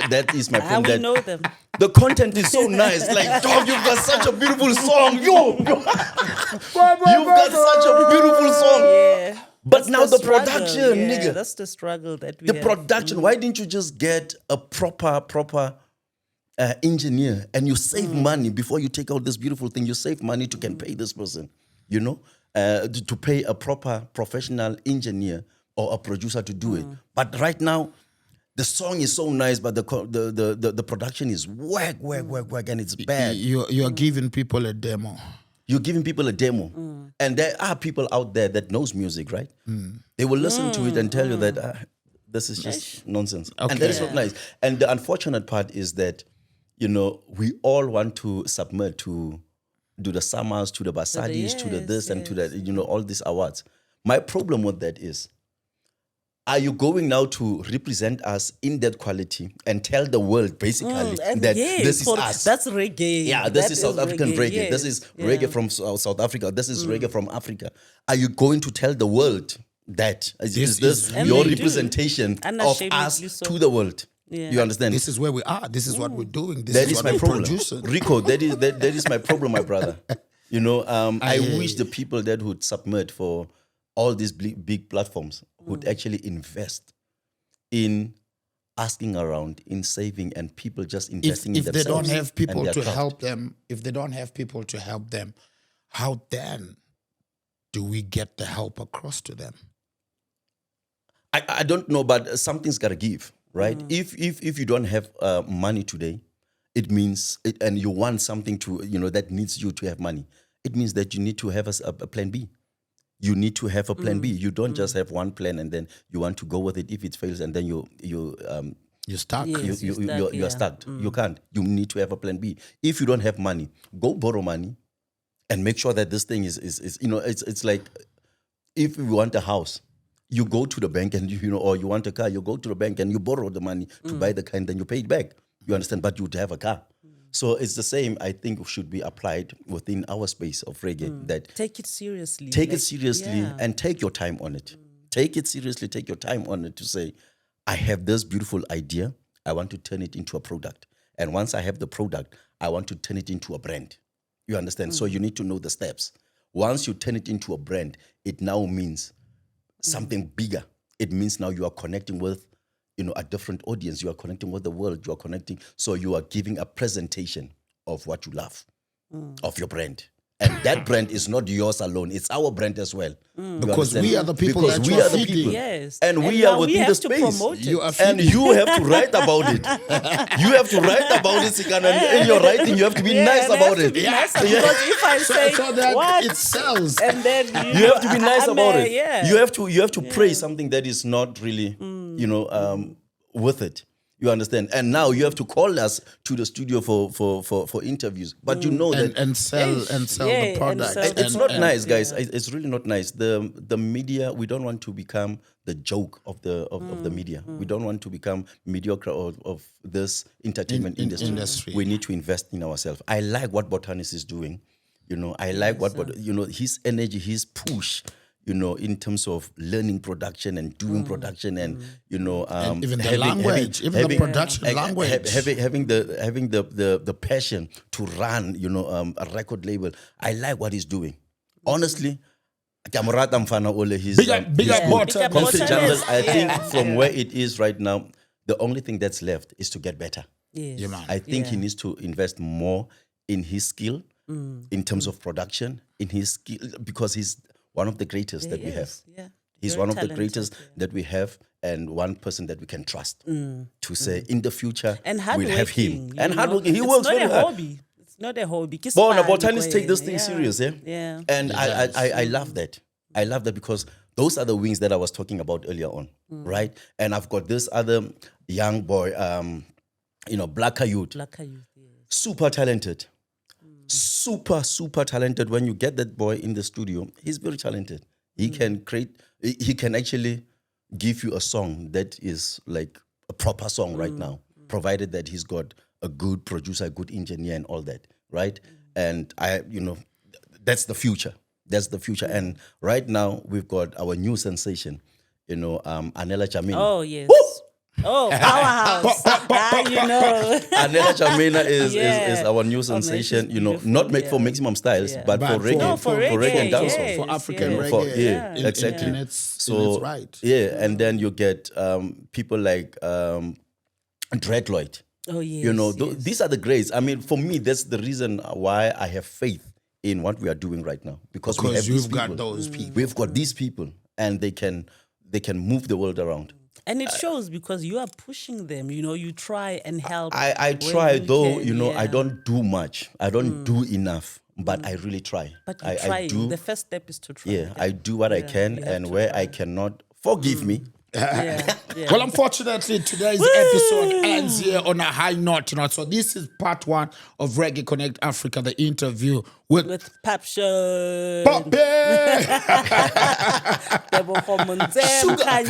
S1: that is my problem.
S3: we
S1: that
S3: know them.
S1: The content is so nice. Like, dog, you've got such a beautiful song. You've got such a beautiful song.
S3: Yeah.
S1: But
S3: That's
S1: now the
S3: struggle,
S1: production,
S3: yeah,
S1: nigga.
S3: That's the struggle that we
S1: The
S3: have.
S1: production. Why didn't you just get a proper engineer and you save money before you take out this beautiful thing? You save money to can pay this person, you know, to pay a proper professional engineer or a producer to do it. But right now, the song is so nice, but the production is whack, and it's bad.
S2: You're giving people a demo.
S1: You're giving people a demo, and there are people out there that knows music, right? They will listen to it and tell you that this is just nonsense, and that is not nice. And the unfortunate part is that, you know, we all want to submit to do the summers, to the Basadis, to the this and to that, you know, all these awards. My problem with that is, are you going now to represent us in that quality and tell the world basically that this is us?
S3: That's reggae.
S1: Yeah, this
S3: That
S1: is South African reggae. This is reggae from South Africa. This is reggae from Africa. Are you going to tell the world that is this
S3: And
S1: your
S3: they do.
S1: representation of
S3: Unashamedly
S1: us
S3: so.
S1: to the world?
S3: Yeah.
S1: You understand?
S2: This is where we are. This is what we're doing. This
S1: That
S2: is
S1: is
S2: what
S1: my
S2: we're
S1: problem,
S2: producing.
S1: Rico. That is my problem, my brother. You know, I wish the people that would submit for all these big platforms would actually invest in asking around, in saving, and people just investing in
S2: If they
S1: themselves.
S2: don't have
S1: and
S2: people
S1: their
S2: to
S1: craft.
S2: help them, if they don't have people to help them, how then do we get the help across to them?
S1: I don't know, but something's got to give, right? If you don't have money today, it means and you want something to, you know, that needs you to have money. It means that you need to have a plan B. You need to have a plan B. You don't just have one plan and then you want to go with it. If it fails, and then you're
S2: stuck.
S3: Yes.
S1: you're stuck. You can't. You need to have a plan B. If you don't have money, go borrow money, and make sure that this thing is you know, it's like if you want a house, you go to the bank and you know, or you want a car, you go to the bank and you borrow the money to buy the car and then you pay it back. You understand? But you would have a car. So it's the same, I think, should be applied within our space of reggae. That
S3: Take it seriously.
S1: take it
S3: Like,
S1: seriously
S3: yeah.
S1: and take your time on it. Take it seriously, take your time on it to say, I have this beautiful idea. I want to turn it into a product. And once I have the product, I want to turn it into a brand. You understand? So you need to know the steps. Once you turn it into a brand, it now means something bigger. It means now you are connecting with, you know, a different audience. You are connecting with the world. You are connecting. So you are giving a presentation of what you love, of your brand. And that brand is not yours alone. It's our brand as well. You
S2: Because
S1: understand?
S2: we are the people
S1: Because
S2: that
S1: we
S2: you are
S1: are the
S2: feeding.
S1: people.
S3: Yes.
S1: And we
S3: now
S1: are within
S3: have
S1: the
S3: to
S1: space.
S3: promote it.
S2: You are
S1: And you have to write about it. You have to write about it, Sikana. And in your writing, you have to be nice
S3: and I
S1: about
S3: have to
S1: it.
S3: be nice because if I say
S2: So that
S3: what,
S2: it sells.
S3: and then
S1: You have to be nice about it.
S3: Yeah.
S1: You have to praise something that is not really, you know, worth it. You understand? And now you have to call us to the studio for interviews. But you know that
S2: and sell
S3: Yeah,
S2: the product.
S3: and sell
S1: it's not nice, guys. It's really not nice. The media, we don't want to become the joke of the media. We don't want to become mediocre of this entertainment industry. We need to invest in ourselves. I like what Botanis is doing. You know, I like you know, his energy, his push, you know, in terms of learning production and doing production and, you know,
S2: And even the language, even the production language.
S1: having the passion to run, you know, a record label. I like what he's doing. Honestly, Kamurata Mfana Ole, he's
S2: Big up Bota.
S3: Big up
S1: Comfy
S3: Bota.
S1: Jungle. I
S3: Yeah.
S1: think from where it is right now, the only thing that's left is to get better.
S3: Yes.
S2: Yeah, man.
S1: I think he needs to invest more in his skill, in terms of production, in his skill, because he's one of the greatest that we have.
S3: Yeah.
S1: He's
S3: Very
S1: one of the
S3: talented,
S1: greatest that we have, and one person that we can trust to say in the future
S3: And
S1: we'll
S3: hardworking.
S1: have him.
S3: you
S1: And
S3: know?
S1: hardworking. He
S3: It's
S1: works
S3: not
S1: very
S3: a
S1: hard.
S3: hobby. It's not a hobby.
S1: Bona Botanis take this thing serious, yeah?
S3: Yeah.
S1: And I love that. I love that because those are the wings that I was talking about earlier on, right? And I've got this other young boy, Blacker Youth, super talented, super talented. When you get that boy in the studio, he's very talented. He can he can actually give you a song that is like a proper song right now, provided that he's got a good producer, a good engineer, and all that, right? And that's the future. That's the future. And right now we've got our new sensation, Anela Chamina.
S3: Oh yes.
S1: Woo!
S3: Oh, powerhouse.
S1: Anela Chamina is
S3: Yeah.
S1: our new
S3: Oh, man, she's
S1: sensation,
S3: beautiful,
S1: not made for maximum styles, but for reggae,
S3: No, for
S1: reggae and
S3: reggae,
S1: dancehall.
S3: yes.
S2: For African
S3: Yeah.
S2: reggae.
S1: Exactly.
S2: In its right.
S1: Yeah, and then you get people like Dreadloyd.
S3: Oh yes.
S1: These are the grades. I mean, for me, that's the reason why I have faith in what we are doing right now, because we have these
S2: you've got
S1: people.
S2: those people.
S1: We've got these people, and they can move the world around.
S3: And it shows because you are pushing them. You try and help.
S1: I
S3: where
S1: try,
S3: you
S1: though.
S3: can,
S1: I don't do much. I don't do enough, but I really try.
S3: But you
S1: I
S3: try.
S1: do.
S3: The first step is to try.
S1: Yeah, I do what I can,
S3: you have
S1: and
S3: to
S1: where
S3: try.
S1: I cannot, forgive me.
S3: Yeah.
S2: Well, unfortunately, today's episode ends here on a high note. So this is part 1 of Reggae Connect Africa, the interview with
S3: Pepsin.
S2: Poppy.
S1: For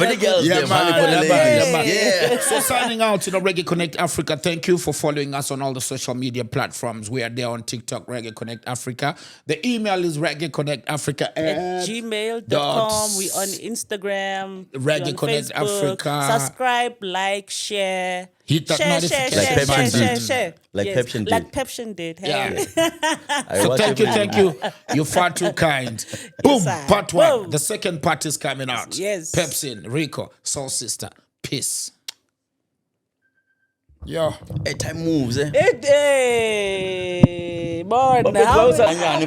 S1: the girls,
S2: Yeah,
S1: them,
S2: man.
S1: honey, for the ladies. Yeah.
S2: So signing out, Reggae Connect Africa. Thank you for following us on all the social media platforms. We are there on TikTok, Reggae Connect Africa. The email is reggaeconnectafrica
S3: At gmail.com. We on Instagram.
S2: Reggae
S3: we on
S2: Connect
S3: Facebook.
S2: Africa.
S3: Subscribe, like, share.
S2: Hit that
S3: share,
S2: notification.
S3: share,
S1: Like
S3: share,
S1: Pepsin
S3: share,
S1: did.
S3: share.
S1: Like
S3: Yes.
S1: Pepsin did.
S3: Like Pepsin did. Hey.
S2: Yeah.
S1: I
S2: So
S1: watch
S2: thank you,
S1: everything.
S2: thank you. You're far too kind. Boom,
S3: sir.
S2: part 1.
S3: Boom.
S2: The second part is coming out.
S3: Yes.
S2: Pepsin, Rico, Soul Sister. Peace. Yo.
S1: Hey, time moves, eh?
S3: Hey,
S1: But
S3: Morning.
S1: closer, fella,